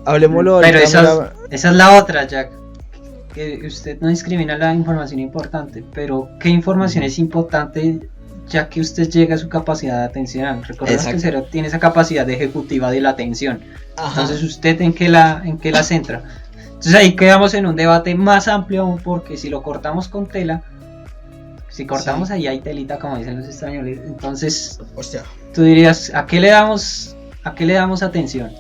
Speaker 2: hablemoslo ahorita.
Speaker 1: Pero esa es la otra, Jack, que usted no discrimina la información importante, pero ¿qué información es importante? Ya que usted llega a su capacidad de atención. Recordemos que el cerebro tiene esa capacidad de ejecutiva de la atención. Ajá. Entonces, ¿usted en qué la centra? Entonces ahí quedamos en un debate más amplio aún, porque si lo cortamos con tela, si cortamos ahí hay telita, como dicen los españoles. Entonces, tú dirías, ¿a qué le damos atención?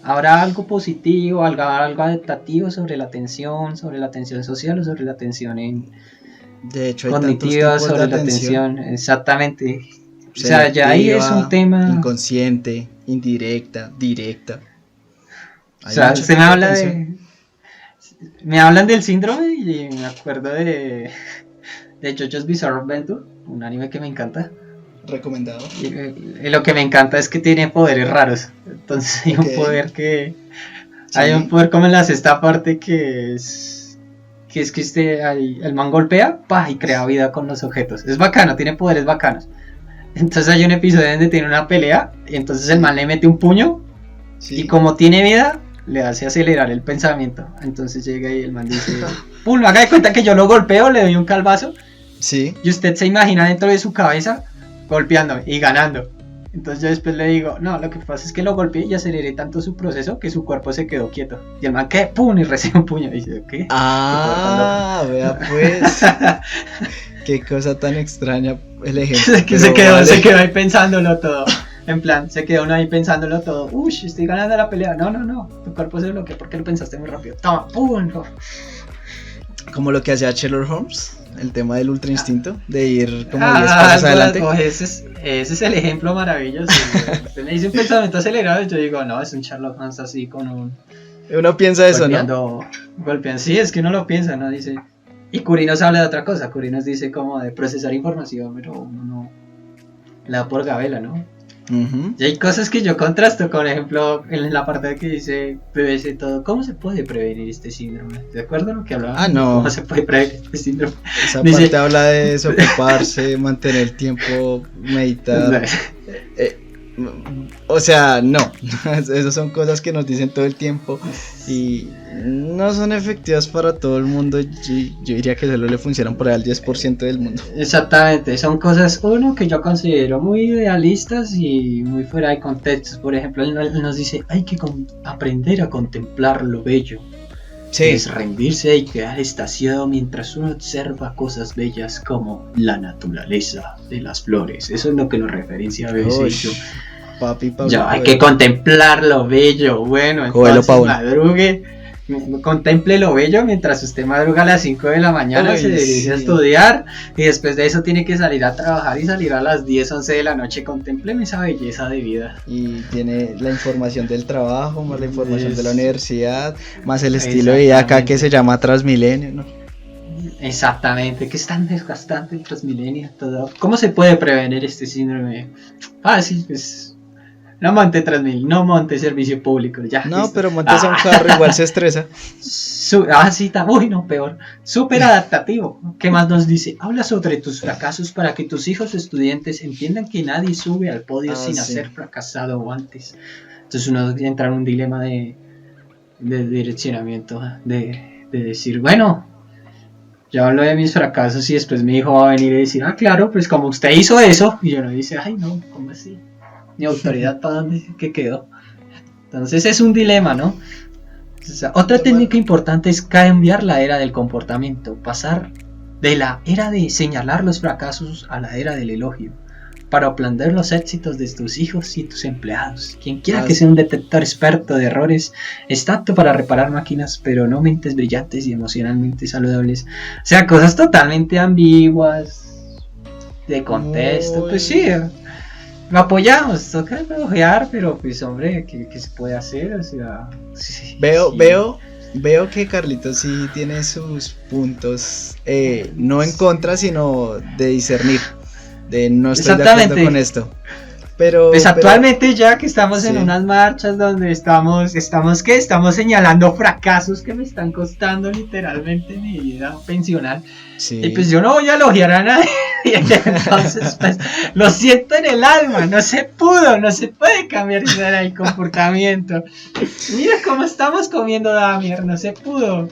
Speaker 1: ¿Habrá algo positivo, algo adaptativo sobre la atención social o sobre la atención
Speaker 2: de hecho,
Speaker 1: cognitiva, sobre la atención? Exactamente. O sea, ya ahí es un tema
Speaker 2: inconsciente, indirecta, directa.
Speaker 1: O sea, usted me hablan del síndrome y me acuerdo de JoJo's Bizarre Adventure, un anime que me encanta.
Speaker 2: Recomendado.
Speaker 1: Y lo que me encanta es que tiene poderes raros. Entonces hay un poder hay un poder como en la sexta parte que es que el man golpea y crea vida con los objetos. Es bacano, tiene poderes bacanos. Entonces hay un episodio donde tiene una pelea y entonces el man le mete un puño y como tiene vida le hace acelerar el pensamiento. Entonces llega y el man dice, ¡pum! Haga de cuenta que yo lo golpeo, le doy un calvazo y usted se imagina dentro de su cabeza golpeando y ganando. Entonces yo después le digo, no, lo que pasa es que lo golpeé y aceleré tanto su proceso que su cuerpo se quedó quieto. Y el man, ¿qué? ¡Pum! Y recibe un puño. Y dice, ¿qué?
Speaker 2: Vea pues. Qué cosa tan extraña el ejemplo.
Speaker 1: Que se quedó ahí pensándolo todo. En plan, se quedó uno ahí pensándolo todo. Uy, estoy ganando la pelea. No. Tu cuerpo se bloqueó porque lo pensaste muy rápido. Toma, ¡pum!
Speaker 2: Como lo que hacía Sherlock Holmes. El tema del ultra instinto, de ir como 10 pasos adelante.
Speaker 1: Ese es el ejemplo maravilloso. Usted me dice un pensamiento acelerado y yo digo, no, es un Sherlock Holmes así con un...
Speaker 2: Uno piensa eso,
Speaker 1: Golpeando, sí, es que uno lo piensa, ¿no? Dice... Y Curie nos habla de otra cosa, Curie nos dice como de procesar información, pero uno no... Le da por gabela, ¿no? Uh-huh. Y hay cosas que yo contrasto, por ejemplo, en la parte que dice PVC todo, ¿cómo se puede prevenir este síndrome? ¿De acuerdo a lo que hablaba?
Speaker 2: No.
Speaker 1: ¿Cómo se puede prevenir este síndrome?
Speaker 2: Esa parte habla de desocuparse, mantener el tiempo, meditar. O sea, no. Esas son cosas que nos dicen todo el tiempo y no son efectivas para todo el mundo. Yo diría que solo le funcionan por ahí al 10% del mundo.
Speaker 1: Exactamente, son cosas, que yo considero muy idealistas y muy fuera de contexto. Por ejemplo, él nos dice, hay que aprender a contemplar lo bello. Sí. Es rendirse y quedar extasiado mientras uno observa cosas bellas como la naturaleza de las flores. Eso es lo que nos referencia a veces.
Speaker 2: Papi,
Speaker 1: ya, hay que contemplar lo bello. Bueno, entonces madrugue, contemple lo bello mientras usted madruga a las 5 de la mañana, se dirige a estudiar y después de eso tiene que salir a trabajar y salir a las 10, 11 de la noche. Contempleme esa belleza de vida.
Speaker 2: Y tiene la información del trabajo, más la información de la universidad, más el estilo de vida acá que se llama Transmilenio, ¿no?
Speaker 1: Exactamente, que es tan desgastante el Transmilenio todo. ¿Cómo se puede prevenir este síndrome? Fácil, pues No monte 3000, no monte servicio público, ya.
Speaker 2: No,
Speaker 1: listo.
Speaker 2: pero montas a un carro, igual se estresa.
Speaker 1: Sí, uy, no, peor. Súper adaptativo. ¿Qué más nos dice? Habla sobre tus fracasos para que tus hijos estudiantes entiendan que nadie sube al podio sin haber fracasado antes. Entonces uno entra en un dilema de direccionamiento, de decir, bueno, yo hablo de mis fracasos y después mi hijo va a venir y decir, claro, pues como usted hizo eso, y yo no dice, ay no, ¿cómo así? Mi autoridad, ¿para dónde que quedó? Entonces es un dilema, ¿no? O sea, otra técnica importante es cambiar la era del comportamiento, pasar de la era de señalar los fracasos a la era del elogio, para aprender los éxitos de tus hijos y tus empleados. Quien quiera que sea un detector experto de errores está apto para reparar máquinas, pero no mentes brillantes y emocionalmente saludables. O sea, cosas totalmente ambiguas, de contexto. Pues sí, lo apoyamos, toca elogiar, pero pues hombre, ¿qué se puede hacer? O sea, sí.
Speaker 2: Veo que Carlitos sí tiene sus puntos, no en contra, sino de discernir. De no estoy de acuerdo con esto. Pero
Speaker 1: actualmente ya que estamos en unas marchas donde estamos señalando fracasos que me están costando literalmente mi vida pensional. Sí. Y pues yo no voy a elogiar a nadie. Entonces pues lo siento en el alma, no se puede cambiar el comportamiento. Mira cómo estamos comiendo Damier, no se pudo.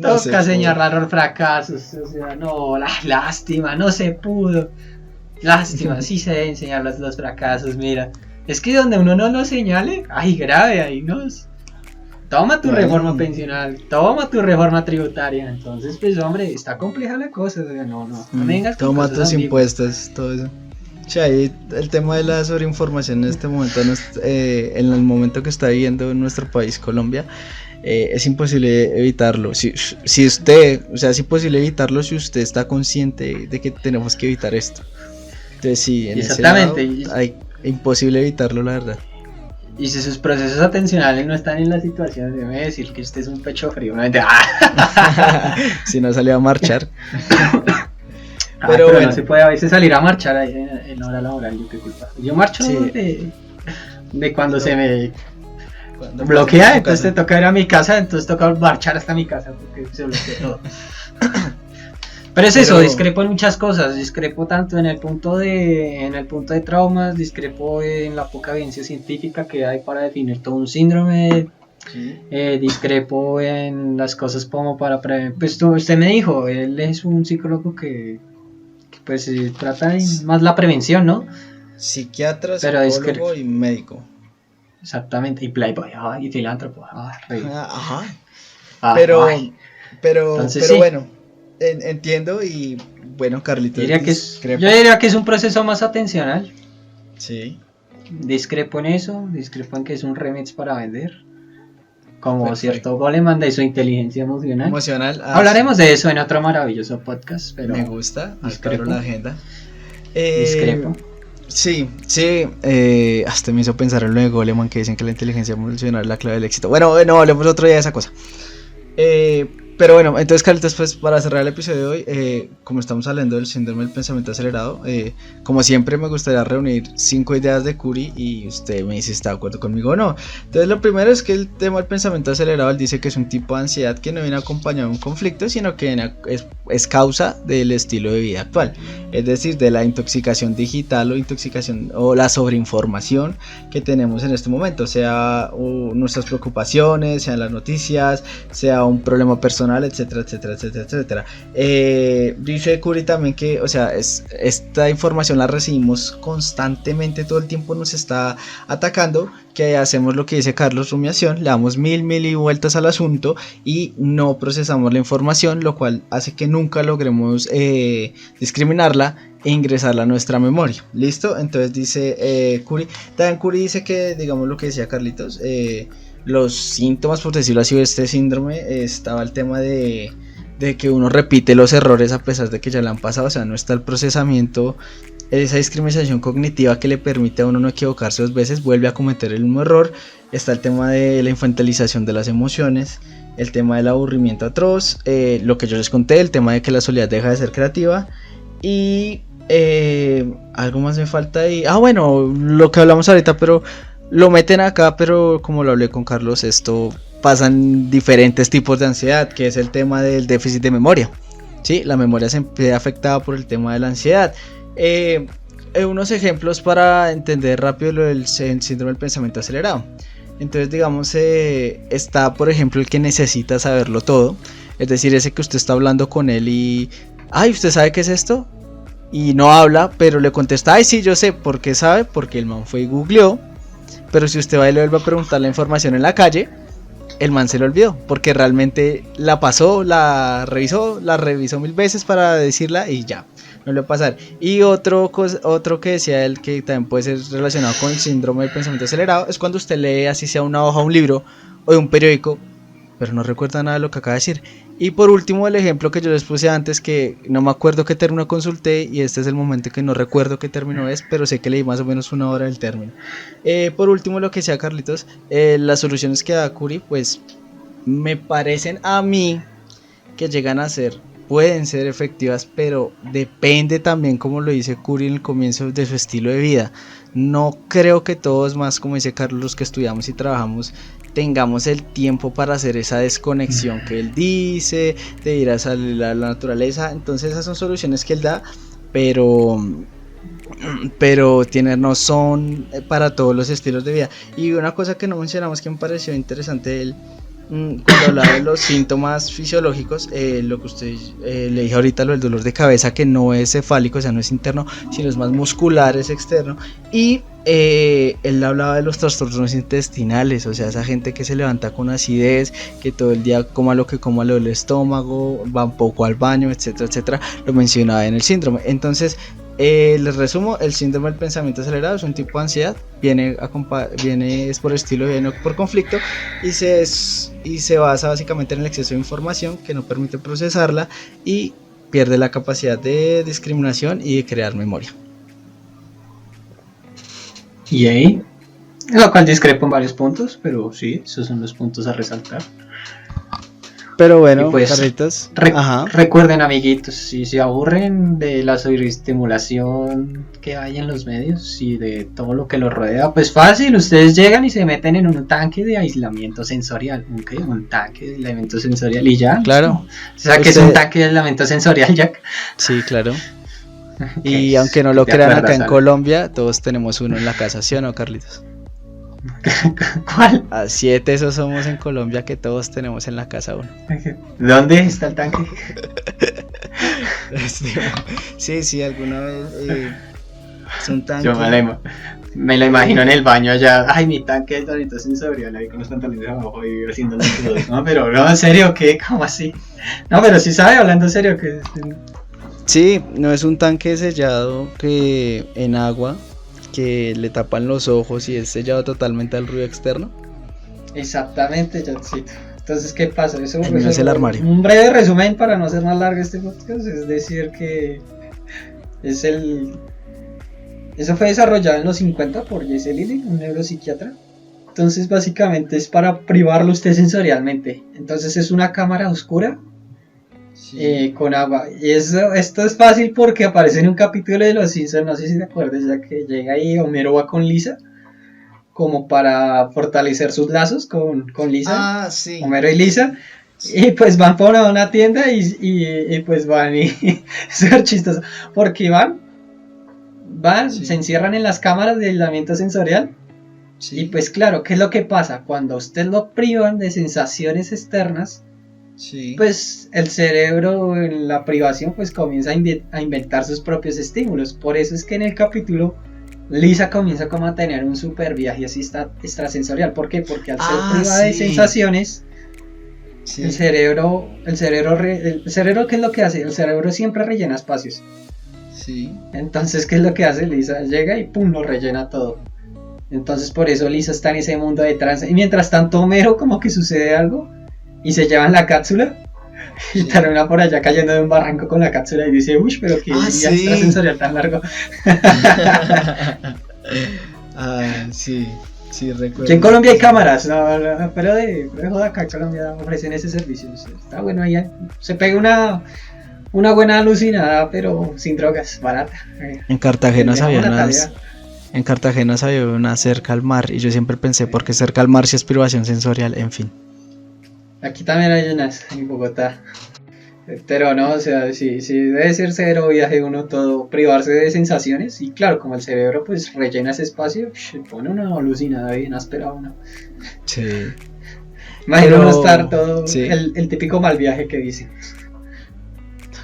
Speaker 1: Toca señalar los fracasos, o sea, no, lástima, no se pudo. Lástima, sí se deben enseñar los fracasos, mira. Es que donde uno no lo señale, grave, ahí nos. Toma tu reforma pensional, toma tu reforma tributaria. Entonces, pues hombre, está compleja la cosa, o sea, no vengas con
Speaker 2: toma tus impuestos, todo eso. O sea, el tema de la sobreinformación en este momento, en el momento que está viviendo en nuestro país, Colombia, es imposible evitarlo. Si usted, o sea, es imposible evitarlo si usted está consciente de que tenemos que evitar esto. Entonces sí, en
Speaker 1: exactamente.
Speaker 2: Ese lado, imposible evitarlo, la verdad.
Speaker 1: Y si sus procesos atencionales no están en la situación, debe decir que usted es un pecho frío.
Speaker 2: Si no salió a marchar.
Speaker 1: Pero bueno, no se puede a veces salir a marchar ahí en hora laboral. Yo marcho de cuando se me bloquea, entonces te toca ir a mi casa, entonces toca marchar hasta mi casa porque se bloquea todo. Pero es eso, discrepo en muchas cosas, discrepo tanto en el punto de traumas, discrepo en la poca evidencia científica que hay para definir todo un síndrome, discrepo en las cosas como para prevenir. Pues usted me dijo, él es un psicólogo que pues trata más la prevención, ¿no?
Speaker 2: Psiquiatra, psicólogo y médico.
Speaker 1: Exactamente, y playboy, y filántropo.
Speaker 2: Ajá. Pero entonces, bueno. Entiendo y bueno, Carlitos.
Speaker 1: Yo diría que es un proceso más atencional.
Speaker 2: Sí.
Speaker 1: Discrepo en eso, discrepo en que es un remix para vender. Como perfecto. Cierto Goleman de su inteligencia emocional. Hablaremos de eso en otro maravilloso podcast. Pero
Speaker 2: me gusta, discrepo la agenda.
Speaker 1: Discrepo.
Speaker 2: Sí, hasta me hizo pensar en lo de Goleman que dicen que la inteligencia emocional es la clave del éxito. Bueno, hablemos otro día de esa cosa. Pero bueno, entonces Carlitos, pues para cerrar el episodio de hoy, como estamos hablando del síndrome del pensamiento acelerado, como siempre me gustaría reunir 5 ideas de Curi y usted me dice si está de acuerdo conmigo o no. Entonces lo primero es que el tema del pensamiento acelerado, él dice que es un tipo de ansiedad que no viene acompañado de un conflicto, sino que es causa del estilo de vida actual, es decir, de la intoxicación digital o la sobreinformación que tenemos en este momento, sea nuestras preocupaciones, sean las noticias, sea un problema personal, etcétera. Dice Curi también que, o sea, esta información la recibimos constantemente, todo el tiempo nos está atacando, que hacemos lo que dice Carlos, rumiación, le damos mil y vueltas al asunto y no procesamos la información, lo cual hace que nunca logremos discriminarla e ingresarla a nuestra memoria. ¿Listo? Entonces dice Curi. También Curi dice que, digamos lo que decía Carlitos, los síntomas, por decirlo así, de este síndrome, estaba el tema de que uno repite los errores a pesar de que ya le han pasado, o sea, no está el procesamiento, esa discriminación cognitiva que le permite a uno no equivocarse 2 veces, vuelve a cometer el mismo error. Está el tema de la infantilización de las emociones, el tema del aburrimiento atroz, lo que yo les conté, el tema de que la soledad deja de ser creativa y Algo más me falta ahí. Bueno, lo que hablamos ahorita, pero lo meten acá, pero como lo hablé con Carlos, esto pasan diferentes tipos de ansiedad, que es el tema del déficit de memoria. Sí, la memoria se ve afectada por el tema de la ansiedad. Unos ejemplos para entender rápido lo del síndrome del pensamiento acelerado. Entonces, digamos, está, por ejemplo, el que necesita saberlo todo. Es decir, ese que usted está hablando con él y... Ay, ¿usted sabe qué es esto? Y no habla, pero le contesta, ay, sí, yo sé. ¿Por qué sabe? Porque el man fue y googleó. Pero si usted va y le vuelve a preguntar la información en la calle, el man se lo olvidó. Porque realmente la pasó, la revisó 1000 veces para decirla y ya, no le va a pasar. Y otro que decía él, que también puede ser relacionado con el síndrome del pensamiento acelerado, es cuando usted lee, así sea una hoja, un libro o de un periódico, pero no recuerda nada de lo que acaba de decir. Y por último, el ejemplo que yo les puse antes, que no me acuerdo qué término consulté, y este es el momento que no recuerdo qué término es, pero sé que leí más o menos una hora del término. Por último, lo que decía Carlitos, las soluciones que da Curie, pues me parecen a mí que llegan a ser, pueden ser efectivas, pero depende también, como lo dice Curie en el comienzo, de su estilo de vida. No creo que todos, más como dice Carlos, los que estudiamos y trabajamos, tengamos el tiempo para hacer esa desconexión que él dice, de ir a salir a la naturaleza. Entonces esas son soluciones que él da, pero no son para todos los estilos de vida. Y una cosa que no mencionamos que me pareció interesante de él, cuando hablaba de los síntomas fisiológicos, lo que usted le dije ahorita, lo del dolor de cabeza, que no es cefálico, o sea, no es interno, sino es más muscular, es externo. Y él hablaba de los trastornos intestinales, o sea, esa gente que se levanta con acidez, que todo el día coma lo que coma, lo del estómago, va un poco al baño, etcétera, etcétera, lo mencionaba en el síndrome. Entonces, les resumo, el síndrome del pensamiento acelerado es un tipo de ansiedad, viene es por estilo, viene por conflicto, y se basa básicamente en el exceso de información que no permite procesarla y pierde la capacidad de discriminación y de crear memoria.
Speaker 1: Y ahí, lo cual discrepo en varios puntos, pero sí, esos son los puntos a resaltar.
Speaker 2: Pero bueno,
Speaker 1: pues,
Speaker 2: Carlitos,
Speaker 1: recuerden, amiguitos, si se aburren de la sobreestimulación que hay en los medios y de todo lo que los rodea, pues fácil, ustedes llegan y se meten en un tanque de aislamiento sensorial. ¿Okay? Un tanque de aislamiento sensorial y ya.
Speaker 2: Claro.
Speaker 1: O sea, que es un tanque de aislamiento sensorial, Jack.
Speaker 2: Sí, claro. Y aunque no lo crean, acá en Colombia todos tenemos uno en la casa, ¿sí o no, Carlitos?
Speaker 1: ¿Cuál?
Speaker 2: A 7 esos somos en Colombia, que todos tenemos en la casa uno.
Speaker 1: ¿Dónde está el tanque?
Speaker 2: Sí, alguna vez es un tanque.
Speaker 1: Yo me lo imagino en el baño allá. Ay, mi tanque de aislamiento sensorial ahí con los pantalones abajo y haciendo los crudos. No, pero no, en serio, ¿qué? ¿Cómo así? No, pero sí sabe, hablando en serio, que...
Speaker 2: Sí, no es un tanque sellado que en agua, que le tapan los ojos y es sellado totalmente al ruido externo.
Speaker 1: Exactamente, Jackcito. Entonces, ¿qué pasa? Eso
Speaker 2: no es el armario.
Speaker 1: Un breve resumen para no hacer más largo este podcast, es decir que eso fue desarrollado en los 50 por Jesse Lilly, un neuropsiquiatra. Entonces, básicamente es para privarlo usted sensorialmente. Entonces es una cámara oscura. Sí. Con agua. Y esto es fácil porque aparece en un capítulo de Los Simpsons, no sé si te acuerdas, ya que llega ahí Homero va con Lisa como para fortalecer sus lazos con Lisa.
Speaker 2: Ah, sí.
Speaker 1: Homero y Lisa. Y pues van por una tienda y pues van y es súper chistoso porque van, sí. Se encierran en las cámaras de aislamiento sensorial. Sí. Y pues claro, ¿qué es lo que pasa? Cuando a usted lo privan de sensaciones externas, sí. Pues el cerebro en la privación pues comienza a inventar sus propios estímulos. Por eso es que en el capítulo Lisa comienza como a tener un super viaje así extrasensorial. ¿Por qué? Porque al ser privada de sensaciones, sí. el cerebro ¿qué es lo que hace? El cerebro siempre rellena espacios. Sí. Entonces, ¿qué es lo que hace? Lisa llega y pum, lo rellena todo. Entonces por eso Lisa está en ese mundo de trance. Y mientras tanto Homero como que sucede algo y se llevan la cápsula y termina por allá cayendo de un barranco con la cápsula y dice, uy, pero qué día extrasensorial tan largo.
Speaker 2: Sí, recuerdo.
Speaker 1: Que en Colombia hay cámaras, no, pero de joda acá en Colombia ofrecen ese servicio. Está bueno, ahí se pega una buena alucinada, pero sin drogas, barata.
Speaker 2: En Cartagena
Speaker 1: Tendríamos
Speaker 2: sabía
Speaker 1: una
Speaker 2: unas,
Speaker 1: tarea.
Speaker 2: en Cartagena sabía una cerca al mar y yo siempre pensé, ¿por qué cerca al mar si es privación sensorial? En fin.
Speaker 1: Aquí también hay unas en Bogotá. Pero no, o sea, sí debe ser cero viaje uno todo, privarse de sensaciones. Y claro, como el cerebro pues rellena ese espacio, pone una alucinada bien áspera a uno.
Speaker 2: Sí.
Speaker 1: Imagino uno
Speaker 2: Pero
Speaker 1: estar todo,
Speaker 2: sí,
Speaker 1: el típico mal viaje que dicen.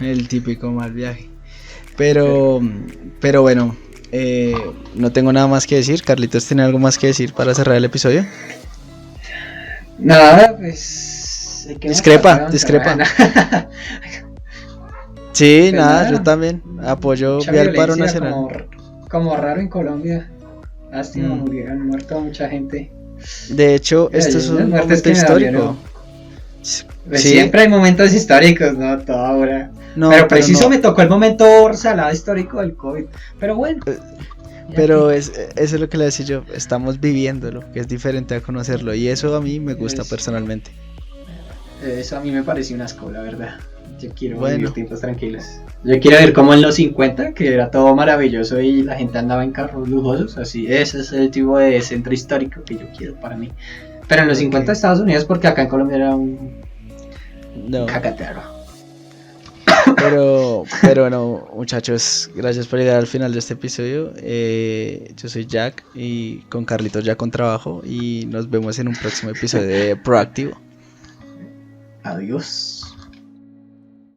Speaker 2: el típico mal viaje.
Speaker 1: Pero
Speaker 2: Pero bueno, no tengo nada más que decir. Carlitos, ¿tiene algo más que decir para cerrar el episodio?
Speaker 1: nada, pues. ¿De qué más
Speaker 2: Discrepa,
Speaker 1: pasamos?
Speaker 2: discrepa.
Speaker 1: Ah,
Speaker 2: Sí,
Speaker 1: pues
Speaker 2: nada, yo
Speaker 1: nada,
Speaker 2: también apoyo,
Speaker 1: mucha
Speaker 2: vi al paro
Speaker 1: violencia,
Speaker 2: nacional.
Speaker 1: como raro en Colombia. Lástima,
Speaker 2: Mm.
Speaker 1: murieron, muerto mucha gente.
Speaker 2: De hecho, esto
Speaker 1: Hay
Speaker 2: es
Speaker 1: unas
Speaker 2: un
Speaker 1: muertes
Speaker 2: momento
Speaker 1: que me
Speaker 2: histórico.
Speaker 1: dolieron. Pues
Speaker 2: Sí,
Speaker 1: siempre hay momentos históricos, ¿no? Toda hora.
Speaker 2: no,
Speaker 1: Pero
Speaker 2: pero
Speaker 1: preciso
Speaker 2: no.
Speaker 1: me tocó el momento salado histórico del COVID. Pero bueno, ya
Speaker 2: Pero
Speaker 1: que.
Speaker 2: eso es lo que le decía yo, estamos viviéndolo, que es diferente a conocerlo. Y eso a mí me gusta
Speaker 1: Es,
Speaker 2: personalmente.
Speaker 1: eso a mí me pareció un asco, la verdad. Yo quiero vivir
Speaker 2: Bueno,
Speaker 1: tiempos tranquilos. Yo quiero ver como en los 50, que era todo maravilloso y la gente andaba en carros lujosos. Así, ese es el tipo de centro histórico que yo quiero para mí. Pero en los 50
Speaker 2: ok.
Speaker 1: Estados Unidos, porque acá en Colombia era un
Speaker 2: No.
Speaker 1: cagatero.
Speaker 2: Pero no, muchachos, gracias por llegar al final de este episodio. Yo soy Jack y con Carlitos ya con trabajo y nos vemos en un próximo episodio de Proactivo.
Speaker 1: Adiós.